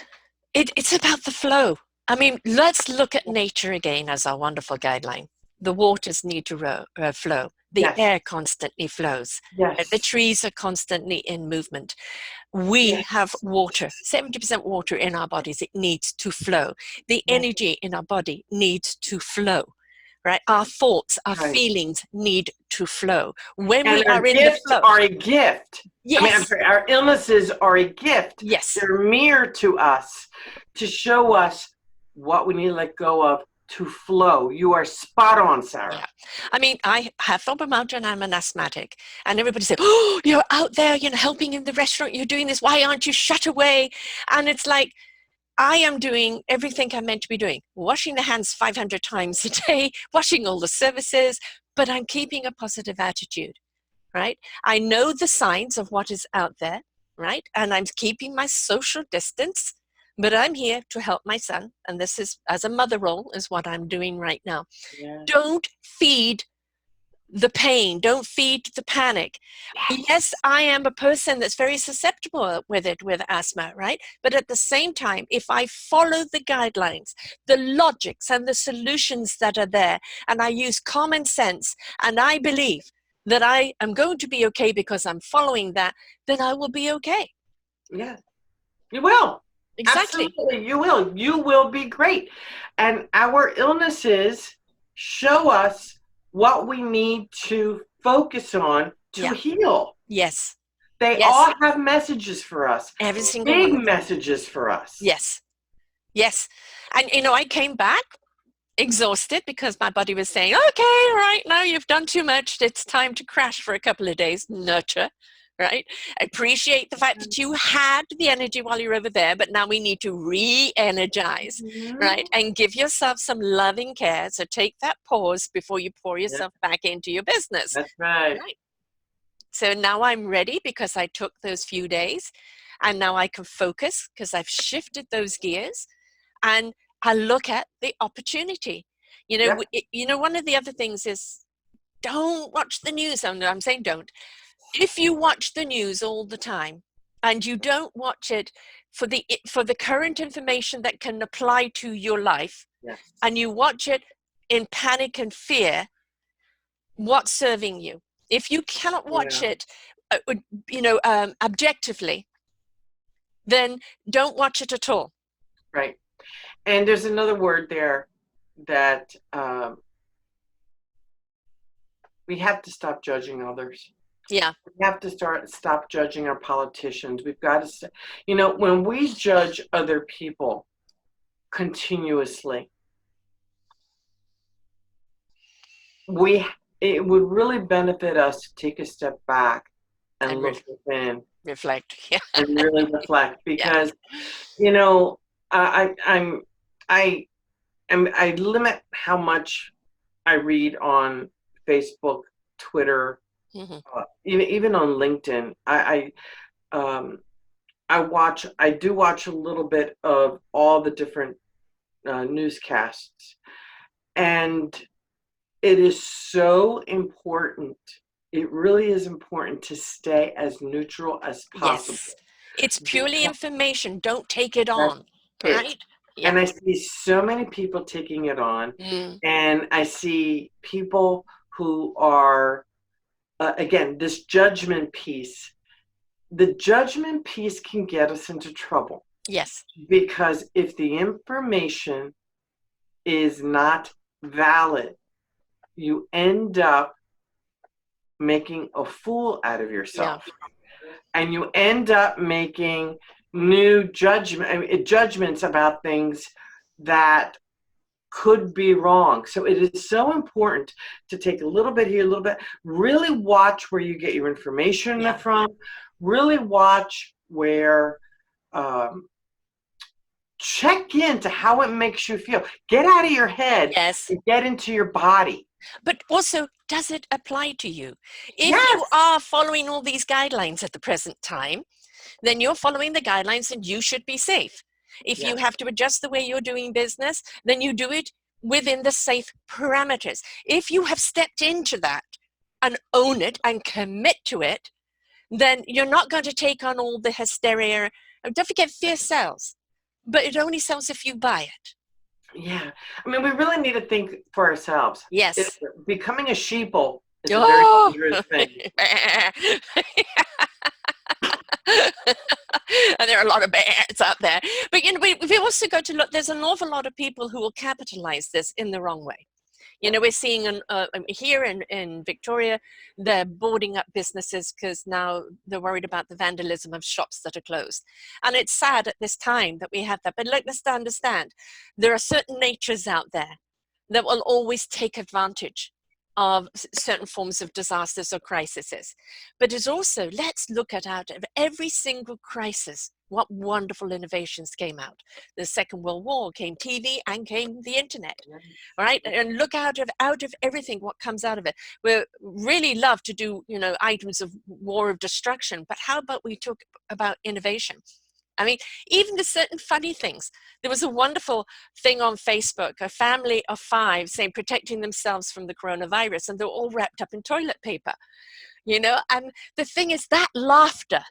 It's about the flow. I mean, let's look at nature again as our wonderful guideline. The waters need to flow. The Yes. air constantly flows. Yes. The trees are constantly in movement. We have water, 70% water in our bodies. It needs to flow. The energy in our body needs to flow, right? Our thoughts, our feelings need to flow. When we are in the flow. Are a gift. Yes. I mean, I'm sorry, our illnesses are a gift. Yes. They're a mirror to us to show us what we need to let go of to flow. You are spot on, Sarah. Yeah. I mean, I have fibromyalgia and I'm an asthmatic. And everybody says, oh, you're out there, helping in the restaurant, you're doing this. Why aren't you shut away? And it's like, I am doing everything I'm meant to be doing. Washing the hands 500 times a day, washing all the services, but I'm keeping a positive attitude, right? I know the signs of what is out there, right? And I'm keeping my social distance, but I'm here to help my son. And this is, as a mother role, is what I'm doing right now. Yeah. Don't feed the pain. Don't feed the panic. Yes, I am a person that's very susceptible with asthma, right? But at the same time, if I follow the guidelines, the logics and the solutions that are there, and I use common sense, and I believe that I am going to be okay because I'm following that, then I will be okay. Yeah, you will. Exactly. Absolutely, you will. You will be great. And our illnesses show us what we need to focus on to heal. Yes. They all have messages for us. Every single big one. Messages for us. Yes. Yes. And, I came back exhausted because my body was saying, okay, right, now you've done too much. It's time to crash for a couple of days. Nurture. Right? Appreciate the fact that you had the energy while you're over there, but now we need to re-energize, right? And give yourself some loving care. So take that pause before you pour yourself back into your business. That's right. So now I'm ready because I took those few days and now I can focus because I've shifted those gears and I look at the opportunity. One of the other things is don't watch the news. I'm saying don't. If you watch the news all the time and you don't watch it for the current information that can apply to your life, and you watch it in panic and fear, what's serving you? If you cannot watch it, objectively, then don't watch it at all. Right. And there's another word there that we have to stop judging others. Yeah. We have to stop judging our politicians. We've got to, when we judge other people continuously, it would really benefit us to take a step back and look within. Reflect. And really reflect because, I limit how much I read on Facebook, Twitter, even on LinkedIn. I do watch a little bit of all the different newscasts, and it is so important. It really is important to stay as neutral as possible. Yes. It's purely information. Don't take it on, right? Yeah. And I see so many people taking it on, and I see people who are again, this judgment piece. The judgment piece can get us into trouble. Yes. Because if the information is not valid, you end up making a fool out of yourself. Yeah. And you end up making new judgments about things that could be wrong. So it is so important to take a little bit here, a little bit, really watch where you get your information from, really watch where, check into how it makes you feel. Get out of your head and get into your body. But also, does it apply to you? If Yes. you are following all these guidelines at the present time, then you're following the guidelines and you should be safe. If you Yes. have to adjust the way you're doing business, then you do it within the safe parameters. If you have stepped into that and own it and commit to it, then you're not going to take on all the hysteria. Don't forget, fear sells, but it only sells if you buy it. Yeah. I mean, we really need to think for ourselves. Yes. Becoming a sheeple is a very Oh! dangerous thing. And there are a lot of bears out there. But we've also got to look, there's an awful lot of people who will capitalize this in the wrong way. We're seeing here in Victoria, they're boarding up businesses because now they're worried about the vandalism of shops that are closed. And it's sad at this time that we have that. But let's understand, there are certain natures out there that will always take advantage of certain forms of disasters or crises. But it's also, let's look at out of every single crisis, what wonderful innovations came out. The Second World War, came TV and came the internet, right? And look out of everything, what comes out of it. We really love to do, items of war of destruction, but how about we talk about innovation? I mean, even the certain funny things. There was a wonderful thing on Facebook, a family of 5 saying protecting themselves from the coronavirus, and they're all wrapped up in toilet paper, and the thing is that laughter.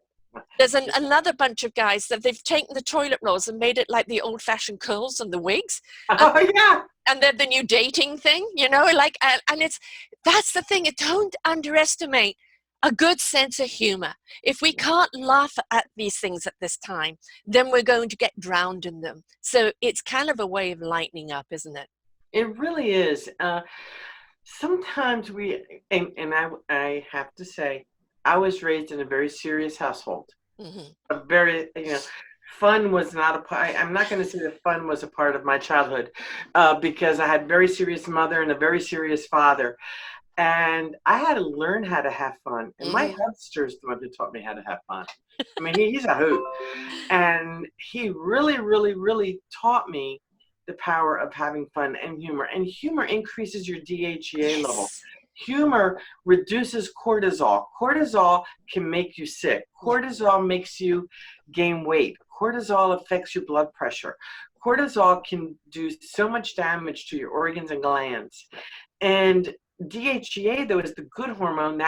There's another bunch of guys that they've taken the toilet rolls and made it like the old-fashioned curls and the wigs. Oh, yeah. And they're the new dating thing, and that's the thing. Don't underestimate a good sense of humor. If we can't laugh at these things at this time, then we're going to get drowned in them. So it's kind of a way of lightening up, isn't it? It really is. Sometimes I have to say, I was raised in a very serious household. Mm-hmm. A very, fun was not a part. I'm not going to say that fun was a part of my childhood, because I had a very serious mother and a very serious father. And I had to learn how to have fun. And my hubster's the one who taught me how to have fun. I mean, he's a hoot. And he really, really, really taught me the power of having fun and humor. And humor increases your DHEA level. Humor reduces cortisol. Cortisol can make you sick. Cortisol makes you gain weight. Cortisol affects your blood pressure. Cortisol can do so much damage to your organs and glands. And DHEA, though, is the good hormone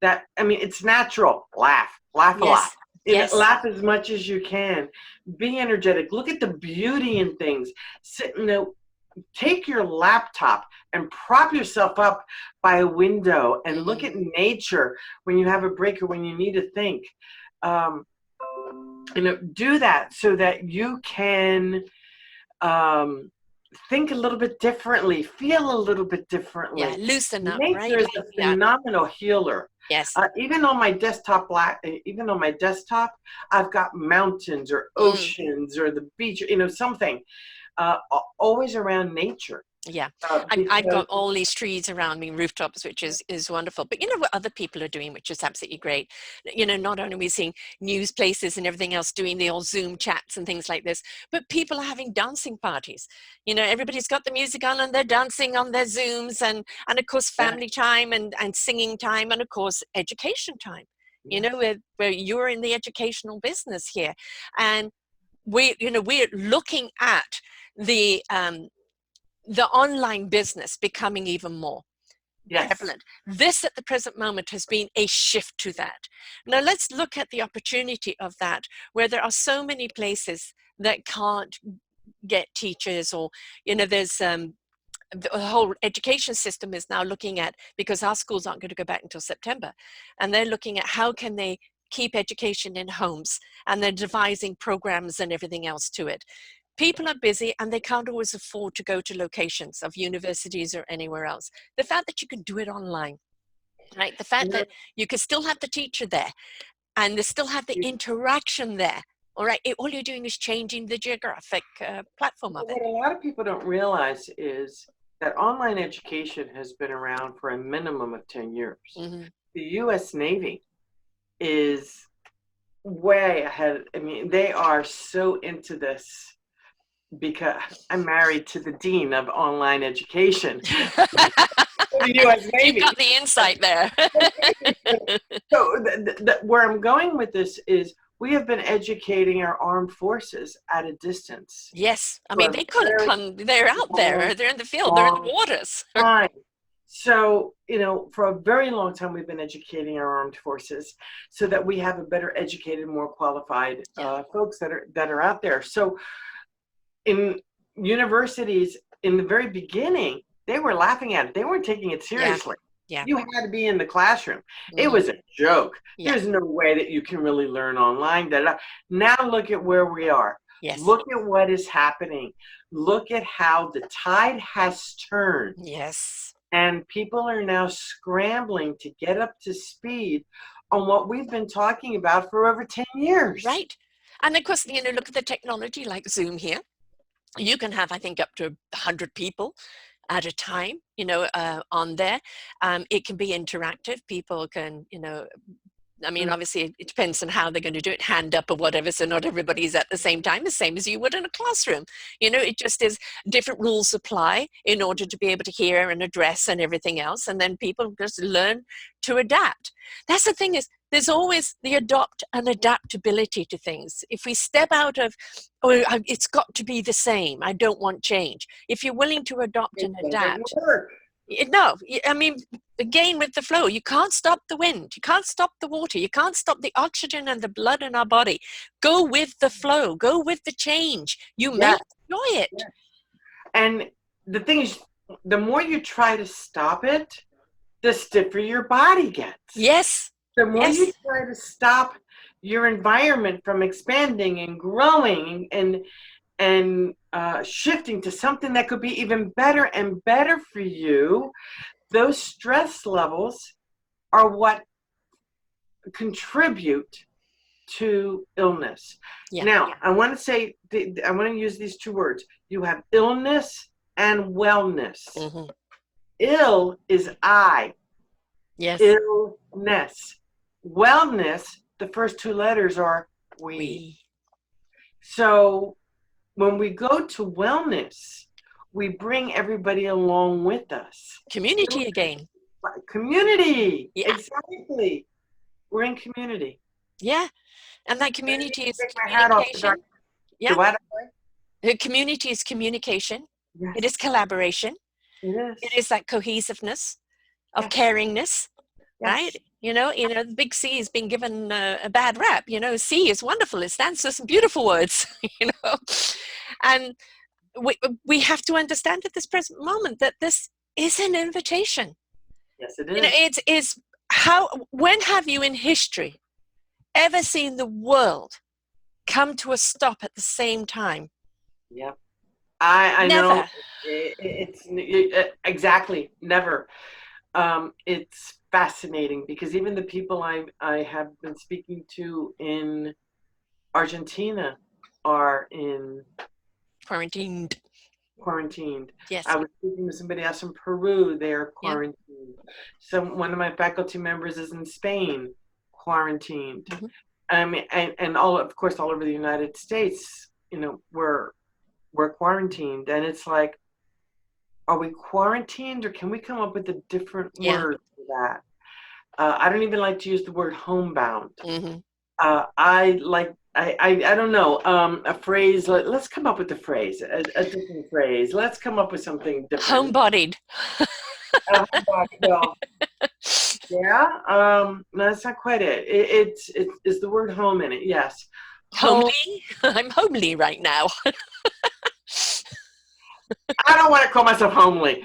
it's natural. Laugh a lot. Laugh as much as you can. Be energetic. Look at the beauty in things. Take your laptop and prop yourself up by a window and look at nature when you have a break or when you need to think. Do that so that you can think a little bit differently, feel a little bit differently. Yeah, loosen up. Nature is a phenomenal healer. Yes. Even on my desktop, I've got mountains or oceans or the beach, something. Always around nature. Yeah, I've got all these trees around me, rooftops, which is wonderful. But what other people are doing, which is absolutely great. Not only are we seeing news places and everything else doing the old Zoom chats and things like this, but people are having dancing parties. Everybody's got the music on and they're dancing on their Zooms and of course family time and singing time and of course education time. Where you're in the educational business here, and we're looking at the online business becoming even more prevalent. This at the present moment has been a shift to that. Now let's look at the opportunity of that, where there are so many places that can't get teachers, or there's the whole education system is now looking at, because our schools aren't going to go back until September, and they're looking at how can they keep education in homes, and they're devising programs and everything else to it. People are busy and they can't always afford to go to locations of universities or anywhere else. The fact that you can do it online, right? The fact that you can still have the teacher there and they still have the interaction there. All right, all you're doing is changing the geographic platform of it. What a lot of people don't realize is that online education has been around for a minimum of 10 years. The U.S. Navy is way ahead. I mean, they are so into this, because I'm married to the dean of online education. the U.S. You've Navy. got the insight there. So where I'm going with this is we have been educating our armed forces at a distance Yes. I mean, for a they couldn't very come. They're out there. long, They're in the field. They're in the long waters. time. So, for a very long time, we've been educating our armed forces so that we have a better educated, more qualified folks that are out there. So in universities, in the very beginning, they were laughing at it. They weren't taking it seriously. Yeah. You had to be in the classroom. Mm-hmm. It was a joke. Yeah. There's no way that you can really learn online. Now look at where we are. Yes. Look at what is happening. Look at how the tide has turned. Yes. And people are now scrambling to get up to speed on what we've been talking about for over 10 years. Right. And of course, look at the technology like Zoom here. You can have, I think, up to 100 people at a time, on there. It can be interactive. People can, I mean, obviously it depends on how they're going to do it, hand up or whatever. So not everybody's at the same time, the same as you would in a classroom. It just is different rules apply in order to be able to hear and address and everything else. And then people just learn to adapt. That's the thing is, there's always the adopt and adaptability to things. If we step out of, it's got to be the same, I don't want change. If you're willing to adopt and adapt, no, I mean, again with the flow, you can't stop the wind, you can't stop the water, you can't stop the oxygen and the blood in our body. Go with the flow, go with the change. You may enjoy it. And the thing is, the more you try to stop it, the stiffer your body gets. Yes. The more you try to stop your environment from expanding and growing and shifting to something that could be even better and better for you, those stress levels are what contribute to illness. Now, I want to say, I want to use these two words. You have illness and wellness. Mm-hmm. Ill is I. Yes. Illness. Wellness, the first two letters are we. So when we go to wellness, we bring everybody along with us. Community again. Community. Yeah. Exactly. We're in community. Yeah. And that community is communication. Yeah. The community is communication. Yes. It is collaboration. Yes. It is that cohesiveness of caringness. Yes. Right? The big C has been given a bad rap. C is wonderful. It stands for some beautiful words, And we have to understand at this present moment that this is an invitation. Yes, it is. When have you in history ever seen the world come to a stop at the same time? Yep. I know. It's exactly never. It's fascinating because even the people I have been speaking to in Argentina are in quarantined. Yes. I was speaking to somebody else in Peru. They're quarantined. One of my faculty members is in Spain, quarantined. Mm-hmm. And of course all over the United States, we're quarantined, and it's like, are we quarantined, or can we come up with a different word for that? I don't even like to use the word homebound. Mm-hmm. I don't know, a phrase. Let's come up with a phrase, a different phrase. Let's come up with something different. Homebodied. Well, no, that's not quite it. It's the word home in it. Yes. Homely? I'm homely right now. I don't want to call myself homely.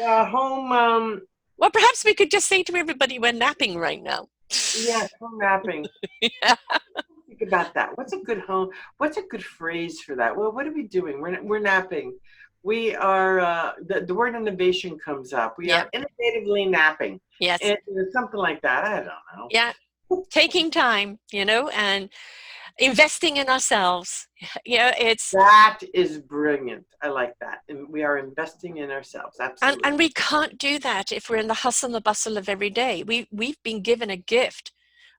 Home. Well, perhaps we could just say to everybody we're napping right now. Yes, we're napping. Think about that. What's a good home? What's a good phrase for that? Well, what are we doing? We're napping. We are. The word innovation comes up. We are innovatively napping. Yes. And something like that. I don't know. Yeah. Taking time, and investing in ourselves. That is brilliant. I like that. And we are investing in ourselves. Absolutely. And we can't do that if we're in the hustle and the bustle of every day. We've been given a gift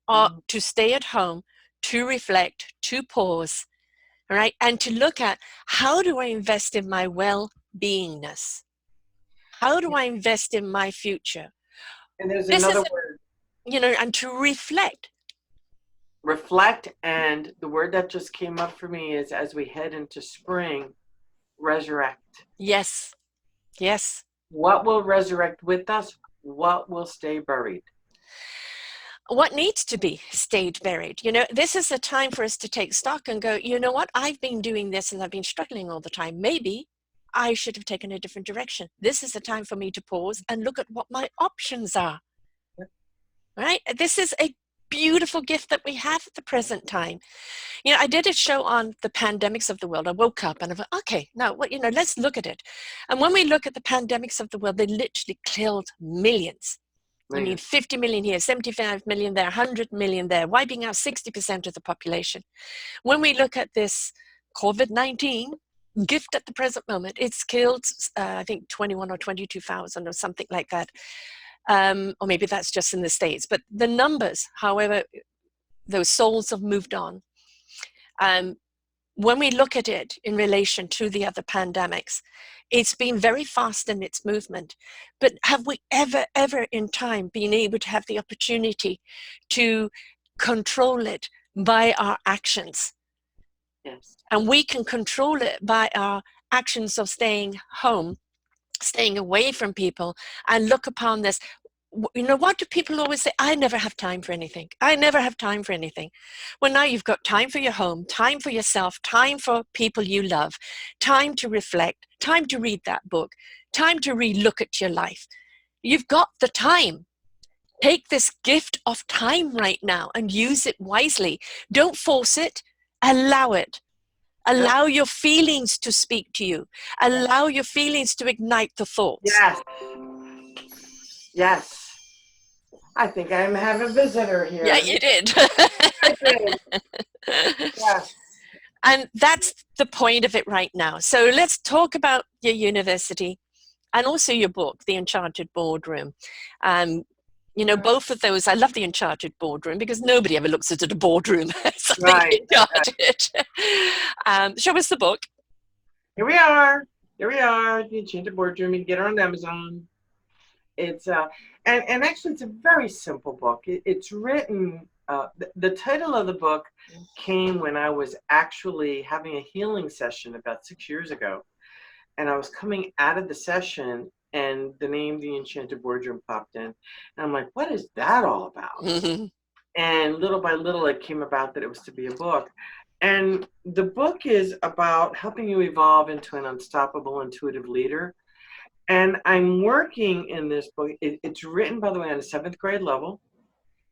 to stay at home, to reflect, to pause, all right? And to look at, how do I invest in my well-beingness? How do I invest in my future? And there's This is, another word, and to reflect. reflect. And the word that just came up for me is, as we head into spring, resurrect. Yes, yes. What will resurrect with us? What will stay buried? What needs to be stayed buried? This is a time for us to take stock and go, you know what? I've been doing this and I've been struggling all the time. Maybe I should have taken a different direction. This is a time for me to pause and look at what my options are. Right? This is a beautiful gift that we have at the present time. I did a show on the pandemics of the world. I woke up and I thought, okay, now, let's look at it. And when we look at the pandemics of the world, they literally killed millions. I mean, 50 million here, 75 million there, 100 million there, wiping out 60% of the population. When we look at this COVID-19 gift at the present moment, it's killed, I think, 21 or 22,000 or something like that. Or maybe that's just in the States. But the numbers, however, those souls have moved on. When we look at it in relation to the other pandemics, it's been very fast in its movement. But have we ever in time been able to have the opportunity to control it by our actions? Yes. And we can control it by our actions of staying home, staying away from people, and look upon this. What do people always say? I never have time for anything. I never have time for anything. Well, now you've got time for your home, time for yourself, time for people you love, time to reflect, time to read that book, time to re-look at your life. You've got the time. Take this gift of time right now and use it wisely. Don't force it. Allow it. Allow your feelings to speak to you. Allow your feelings to ignite the thoughts. Yes. Yes. I think I'm having a visitor here. Yeah, you did. I did. Yes. And that's the point of it right now. So let's talk about your university and also your book, The Enchanted Boardroom. Both of those, I love The Enchanted Boardroom because nobody ever looks at a boardroom as something enchanted. Show us the book. Here we are. The Enchanted Boardroom. You can get it on Amazon. It's and actually it's a very simple book. It's written. The title of the book came when I was actually having a healing session about 6 years ago, and I was coming out of the session, and the name The Enchanted Boardroom popped in, and I'm like, what is that all about? Mm-hmm. And little by little, it came about that it was to be a book. And the book is about helping you evolve into an unstoppable intuitive leader. And I'm working in this book. It's written, by the way, on a 7th grade level.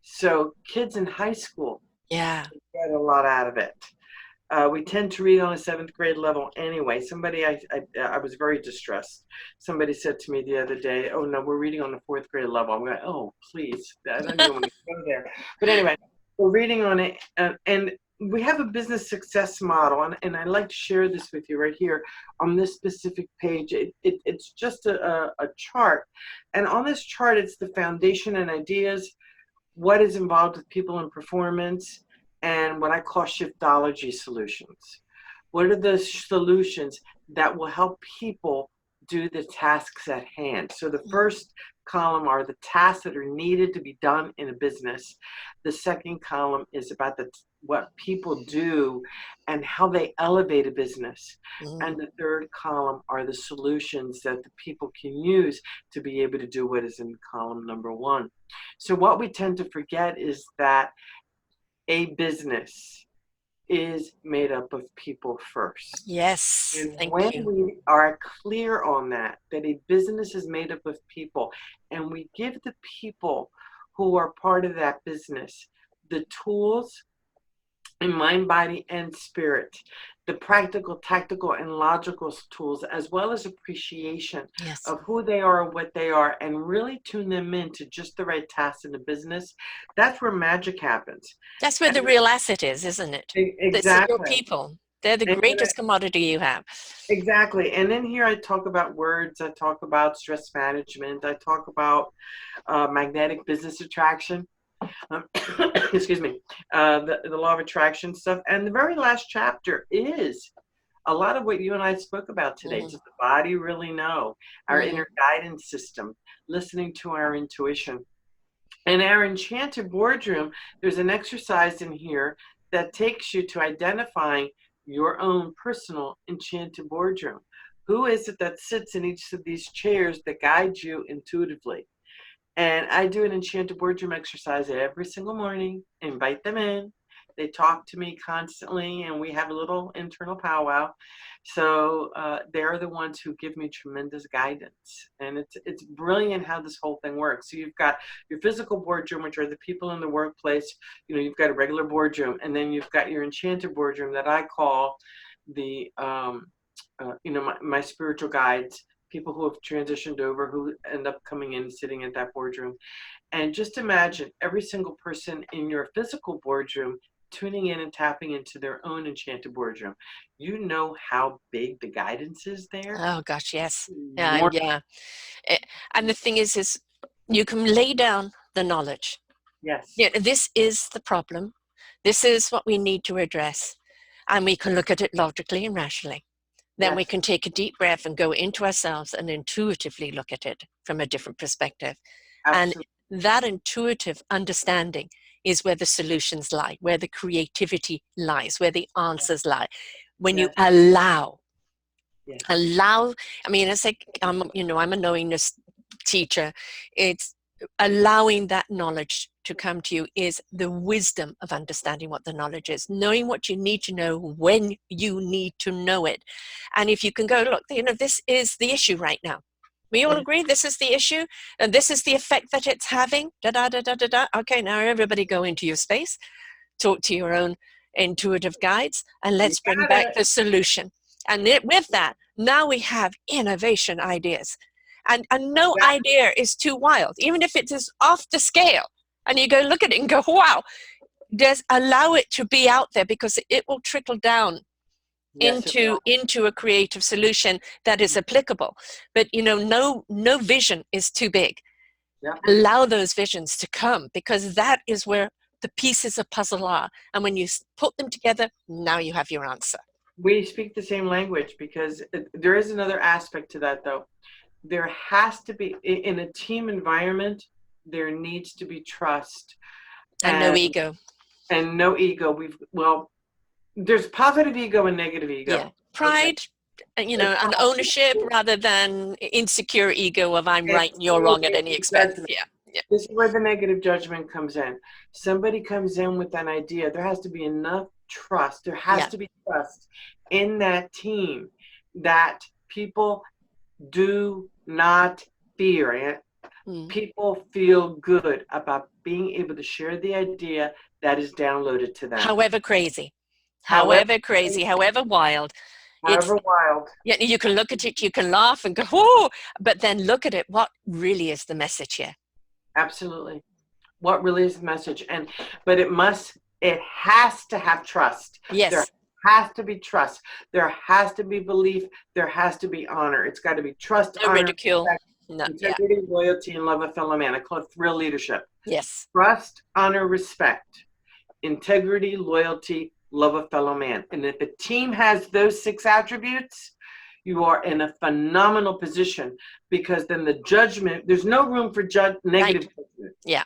So kids in high school get a lot out of it. We tend to read on a 7th grade level anyway. I was very distressed. Somebody said to me the other day, oh, no, we're reading on the 4th grade level. I'm going, oh, please. I don't even want to go there. But anyway, we're reading on it. And we have a business success model. And I'd like to share this with you right here on this specific page. It's just a chart. And on this chart, it's the foundation and ideas, what is involved with people and performance, and what I call shiftology solutions. What are the solutions that will help people do the tasks at hand? So the first column are the tasks that are needed to be done in a business. The second column is about what people do and how they elevate a business. And the third column are the solutions that the people can use to be able to do what is in column number 1. So what we tend to forget is that a business is made up of people first. Yes, and when we are clear on that a business is made up of people, and we give the people who are part of that business the tools in mind, body, and spirit, the practical, tactical, and logical tools, as well as appreciation of who they are, what they are, and really tune them into just the right tasks in the business, that's where magic happens. That's where the real asset is, isn't it? Exactly. Your people. They're the greatest commodity you have. Exactly. And then here I talk about words, I talk about stress management, I talk about magnetic business attraction. Excuse me. the law of attraction stuff. And the very last chapter is a lot of what you and I spoke about today. Mm-hmm. Does the body really know? Our Mm-hmm. inner guidance system, listening to our intuition. In our enchanted boardroom, there's an exercise in here that takes you to identifying your own personal enchanted boardroom. Who is it that sits in each of these chairs that guides you intuitively? And I do an enchanted boardroom exercise every single morning, invite them in. They talk to me constantly, and we have a little internal powwow. So they're the ones who give me tremendous guidance. And it's brilliant how this whole thing works. So you've got your physical boardroom, which are the people in the workplace. You know, you've got a regular boardroom, and then you've got your enchanted boardroom that I call the, my spiritual guides, people who have transitioned over, who end up coming in, sitting at that boardroom. And just imagine every single person in your physical boardroom tuning in and tapping into their own enchanted boardroom. You know how big the guidance is there? Oh gosh, yes. More, Yeah. And the thing is you can lay down the knowledge. yes. Yeah, this is the problem. This is what we need to address. And we can look at it logically and rationally. Then we Yes. can take a deep breath and go into ourselves and intuitively look at it from a different perspective. Absolutely. And that intuitive understanding is where the solutions lie, where the creativity lies, where the answers lie. When you Yes. allow, Yes. I mean, it's like, I'm a knowingness teacher. It's allowing that knowledge to come to you is the wisdom of understanding what the knowledge is, knowing what you need to know when you need to know it. And if you can go, look, this is the issue right now. We all Yes. agree this is the issue, and this is the effect that it's having. Da da da da da da. Okay, now everybody go into your space, talk to your own intuitive guides, and let's bring back the solution. And with that, now we have innovation ideas. And no idea is too wild, even if it is off the scale. And you go look at it and go, wow, just allow it to be out there, because it will trickle down into a creative solution that is applicable. But no vision is too big. Yeah. Allow those visions to come, because that is where the pieces of puzzle are. And when you put them together, now you have your answer. We speak the same language, because there is another aspect to that, though. There has to be, in a team environment, there needs to be trust. And no ego. And no ego. There's positive ego and negative ego. Yeah. Pride, and ownership, rather than insecure ego of I'm right and you're wrong at any expense. Yeah. This is where the negative judgment comes in. Somebody comes in with an idea. There has to be enough trust. There has to be trust in that team that people do not fear. People feel good about being able to share the idea that is downloaded to them. However crazy, however wild. Yeah, you can look at it, you can laugh and go, whoa, but then look at it. What really is the message here? Absolutely. What really is the message? But it has to have trust. Yes. There has to be trust. There has to be belief. There has to be honor. It's got to be trust, no honor, ridicule, respect, integrity, loyalty, and love of fellow man. I call it thrill leadership. Yes. Trust, honor, respect, integrity, loyalty, love of fellow man. And if a team has those 6 attributes, you are in a phenomenal position, because then the judgment, there's no room for negative judgment. Yeah.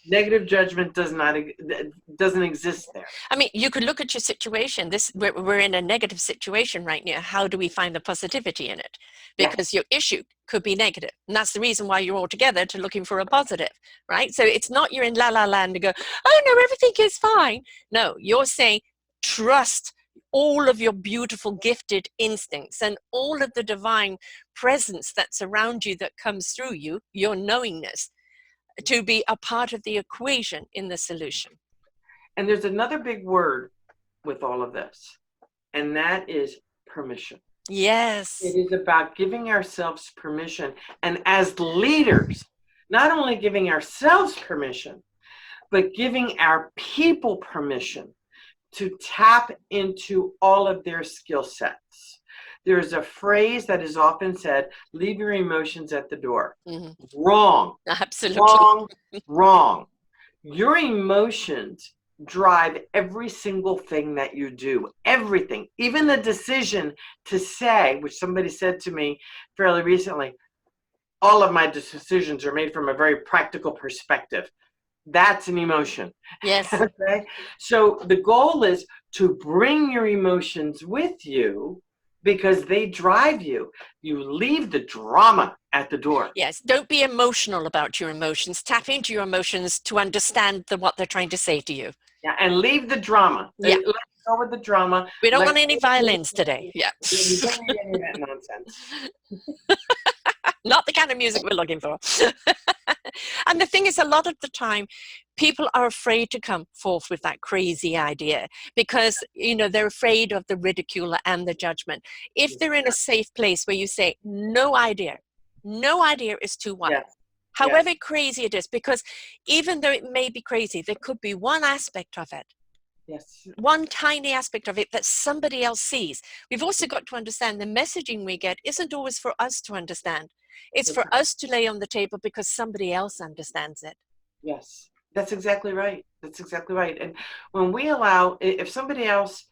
Negative judgment doesn't exist there. I mean, you could look at your situation. We're in a negative situation right now. How do we find the positivity in it? Because your issue could be negative, and that's the reason why you're all together, to looking for a positive, right? So it's not you're in la la land to go, oh no, everything is fine. No, you're saying trust all of your beautiful gifted instincts and all of the divine presence that's around you, that comes through you, your knowingness, to be a part of the equation in the solution. And there's another big word with all of this, and that is permission. Yes. It is about giving ourselves permission. And as leaders, not only giving ourselves permission, but giving our people permission to tap into all of their skill sets. There's a phrase that is often said, leave your emotions at the door. Wrong. Absolutely. Wrong. Your emotions drive every single thing that you do, everything, even the decision to say, which somebody said to me fairly recently, all of my decisions are made from a very practical perspective. That's an emotion. Yes. Okay? So the goal is to bring your emotions with you because they drive you. You leave the drama at the door. Yes. Don't be emotional about your emotions. Tap into your emotions to understand what they're trying to say to you. Yeah, and leave the drama. Yeah. Let's go with the drama. We don't want any violins today. Yeah. We don't need any of that nonsense. Not the kind of music we're looking for. And the thing is, a lot of the time, people are afraid to come forth with that crazy idea because, you know, they're afraid of the ridicule and the judgment. If they're in a safe place where you say, no idea is too wild. Yes. However crazy it is, because even though it may be crazy, there could be one aspect of it, Yes. one tiny aspect of it that somebody else sees. We've also got to understand the messaging we get isn't always for us to understand. It's for us to lay on the table because somebody else understands it. Yes, that's exactly right. That's exactly right. And when we allow, if somebody else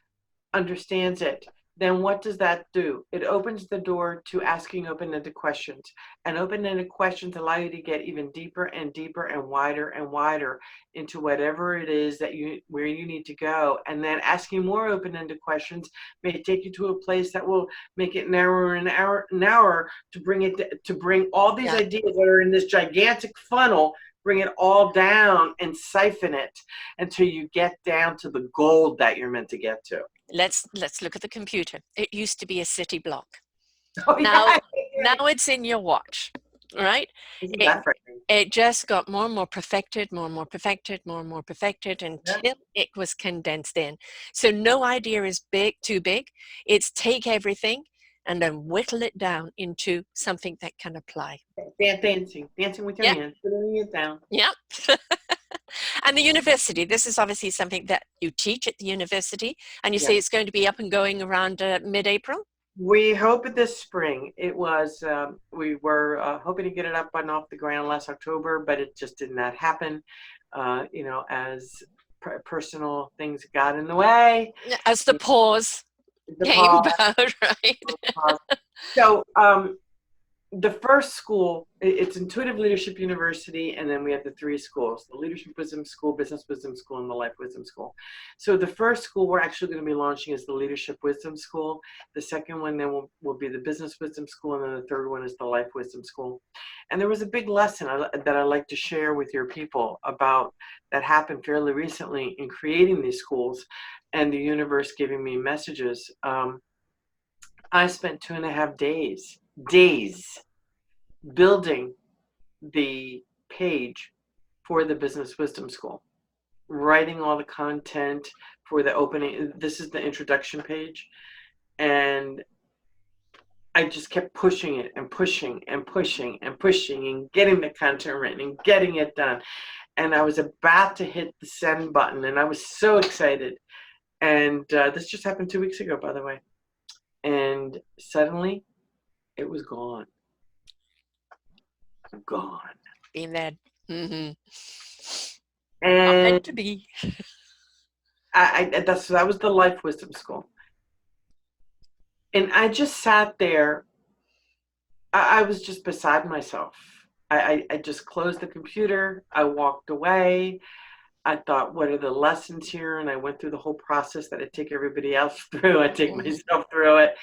understands it, then what does that do? It opens the door to asking open-ended questions. And open-ended questions allow you to get even deeper and deeper and wider into whatever it is that where you need to go. And then asking more open-ended questions may take you to a place that will make it narrower and narrower to bring all these ideas that are in this gigantic funnel, bring it all down and siphon it until you get down to the gold that you're meant to get to. Let's look at the computer. It used to be a city block. Oh, now it's in your watch, right? It just got more and more perfected until it was condensed in. So no idea is too big. It's take everything and then whittle it down into something that can apply. Dancing with your hands, putting it down. Yeah. And the university, this is obviously something that you teach at the university, and you say it's going to be up and going around mid-April? We hope this spring. It was, we were hoping to get it up and off the ground last October, but it just did not happen, you know, as personal things got in the way. As the pause came about, right? So, the first school, it's Intuitive Leadership University, and then we have the three schools, the Leadership Wisdom School, Business Wisdom School, and the Life Wisdom School. So the first school we're actually going to be launching is the Leadership Wisdom School. The second one then will be the Business Wisdom School, and then the third one is the Life Wisdom School. And there was a big lesson that I'd like to share with your people about that happened fairly recently in creating these schools and the universe giving me messages. I spent 2.5 days building the page for the Business Wisdom School, writing all the content for the opening. This is the introduction page. And I just kept pushing it and pushing and getting the content written and getting it done. And I was about to hit the send button and I was so excited. And this just happened 2 weeks ago, by the way. And suddenly it was gone. Been there. Mm-hmm. And not meant to be. That was the Life Wisdom School. And I just sat there. I was just beside myself. I just closed the computer. I walked away. I thought, what are the lessons here? And I went through the whole process that I take everybody else through. I take myself through it.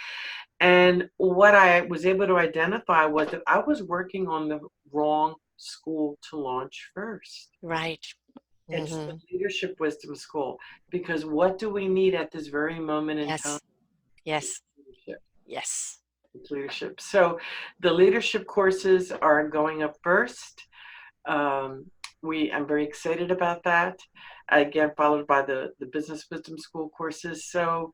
And what I was able to identify was that I was working on the wrong school to launch first. Right. It's the Leadership Wisdom School. Because what do we need at this very moment in time? Yes. Leadership. Yes. It's leadership. So the leadership courses are going up first. I'm very excited about that. Again, followed by the Business Wisdom School courses. So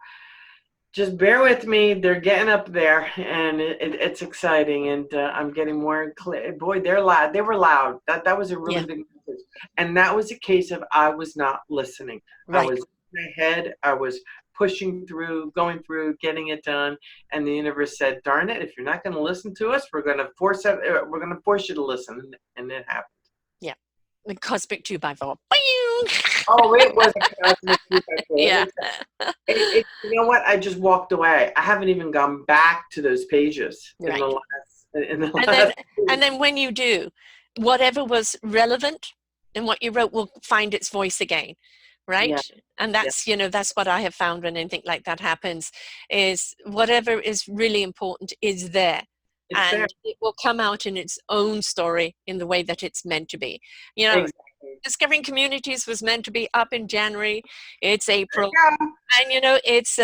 just bear with me. They're getting up there, and it's exciting. And I'm getting more clear. Boy, they're loud. They were loud. That was a really big message. And that was a case of I was not listening. Right. I was in my head. I was pushing through, going through, getting it done. And the universe said, "Darn it! If you're not going to listen to us, we're going to force it. We're going to force you to listen." And it happened. Yeah. The cosmic 2x4. Oh, it was a cosmic 2x4. Yeah. You know what? I just walked away. I haven't even gone back to those pages in Right. the last. And then when you do, whatever was relevant in what you wrote will find its voice again, right? Yeah. And that's, you know, that's what I have found when anything like that happens, is whatever is really important is there. It's there. And it will come out in its own story in the way that it's meant to be. You know, Exactly. Discovering Communities was meant to be up in January. It's April. Yeah. And, you know, it's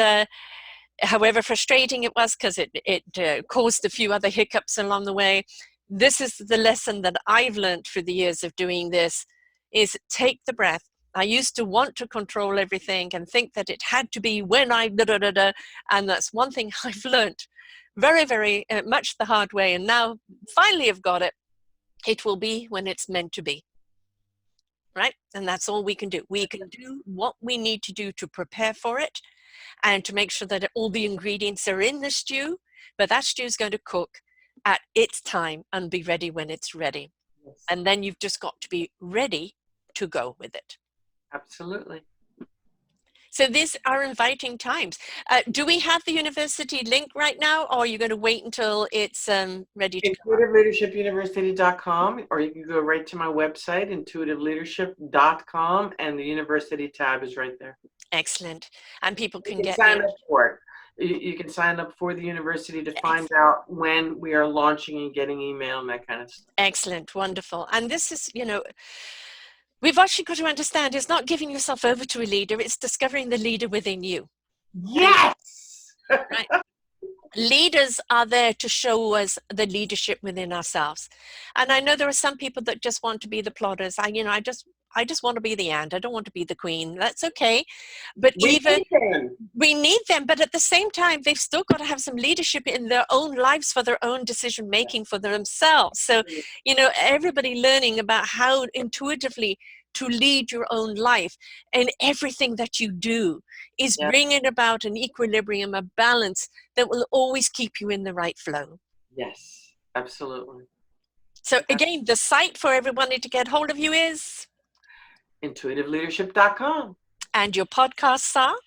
however frustrating it was, because it caused a few other hiccups along the way. This is the lesson that I've learned through the years of doing this, is take the breath. I used to want to control everything and think that it had to be when I da-da-da-da, and that's one thing I've learned very, very much the hard way, and now finally I've got it. It will be when it's meant to be, right? And that's all we can do. We can do what we need to do to prepare for it, and to make sure that all the ingredients are in the stew, but that stew is going to cook at its time and be ready when it's ready. Yes. And then you've just got to be ready to go with it. Absolutely. So these are inviting times. Do we have the university link right now, or are you going to wait until it's ready to go? IntuitiveLeadershipUniversity.com, or you can go right to my website, intuitiveleadership.com, and the university tab is right there. Excellent. And people can get sign up for it. You can sign up for the university to find out when we are launching and getting email and that kind of stuff. Excellent. Wonderful. And this is, you know, we've actually got to understand, it's not giving yourself over to a leader, it's discovering the leader within you. Yes! Right. Leaders are there to show us the leadership within ourselves. And I know there are some people that just want to be the plodders. I just want to be the ant. I don't want to be the queen. That's okay. But we need them. But at the same time, they've still got to have some leadership in their own lives for their own decision making for themselves. So, you know, everybody learning about how intuitively to lead your own life, and everything that you do is bringing about an equilibrium, a balance that will always keep you in the right flow. Yes, absolutely. So again, the site for everybody to get hold of you is? IntuitiveLeadership.com. And your podcasts are?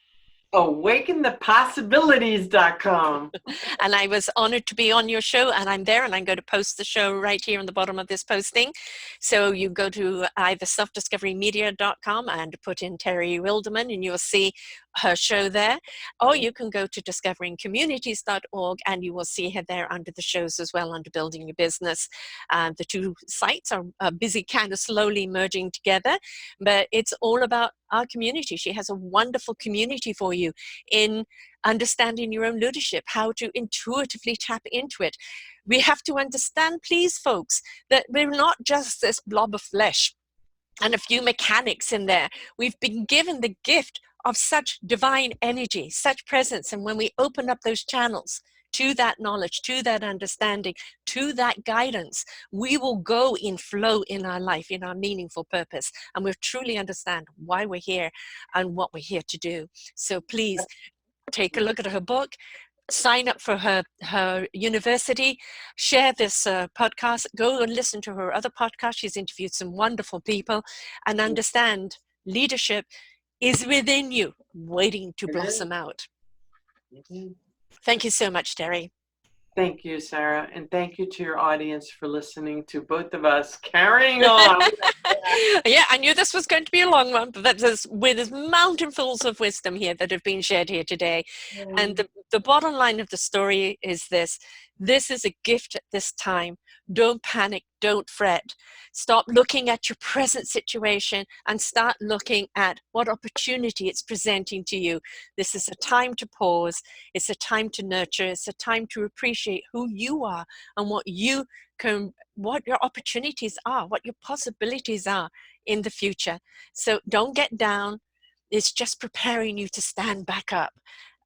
AwakenThePossibilities.com. And I was honored to be on your show, and I'm there, and I'm going to post the show right here on the bottom of this posting. So you go to either selfdiscoverymedia.com and put in Terry Wildemann, and you'll see her show there, or you can go to discoveringcommunities.org and you will see her there under the shows as well, under building your business. The two sites are busy kind of slowly merging together, but it's all about our community. She has a wonderful community for you in understanding your own leadership, how to intuitively tap into it. We have to understand, please, folks, that we're not just this blob of flesh and a few mechanics in there. We've been given the gift of such divine energy, such presence. And when we open up those channels to that knowledge, to that understanding, to that guidance, we will go in flow in our life, in our meaningful purpose. And we'll truly understand why we're here and what we're here to do. So please take a look at her book, sign up for her university, share this podcast, go and listen to her other podcasts. She's interviewed some wonderful people, and understand leadership is within you, waiting to blossom out. Thank you so much, Terry. Thank you, Sarah, and thank you to your audience for listening to both of us carrying on. Yeah, I knew this was going to be a long one, but there's mountainfuls of wisdom here that have been shared here today. And the bottom line of the story is this is a gift at this time. Don't panic, don't fret. Stop looking at your present situation and start looking at what opportunity it's presenting to you. This is a time to pause. It's a time to nurture. It's a time to appreciate who you are and what your opportunities are, what your possibilities are in the future. So don't get down. It's just preparing you to stand back up,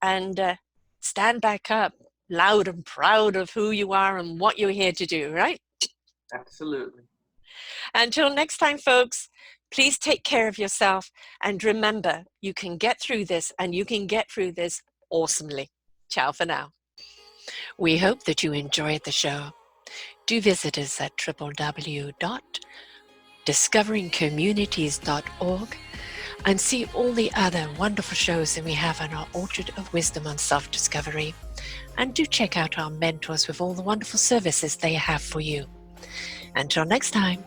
and stand back up loud and proud of who you are and what you're here to do, right? Absolutely. Until next time, folks, please take care of yourself, and remember, you can get through this, and you can get through this awesomely. Ciao for now. We hope that you enjoyed the show. Do visit us at www.fruitfully.com discoveringcommunities.org, and see all the other wonderful shows that we have on our Orchard of Wisdom on Self-Discovery. And do check out our mentors with all the wonderful services they have for you. Until next time.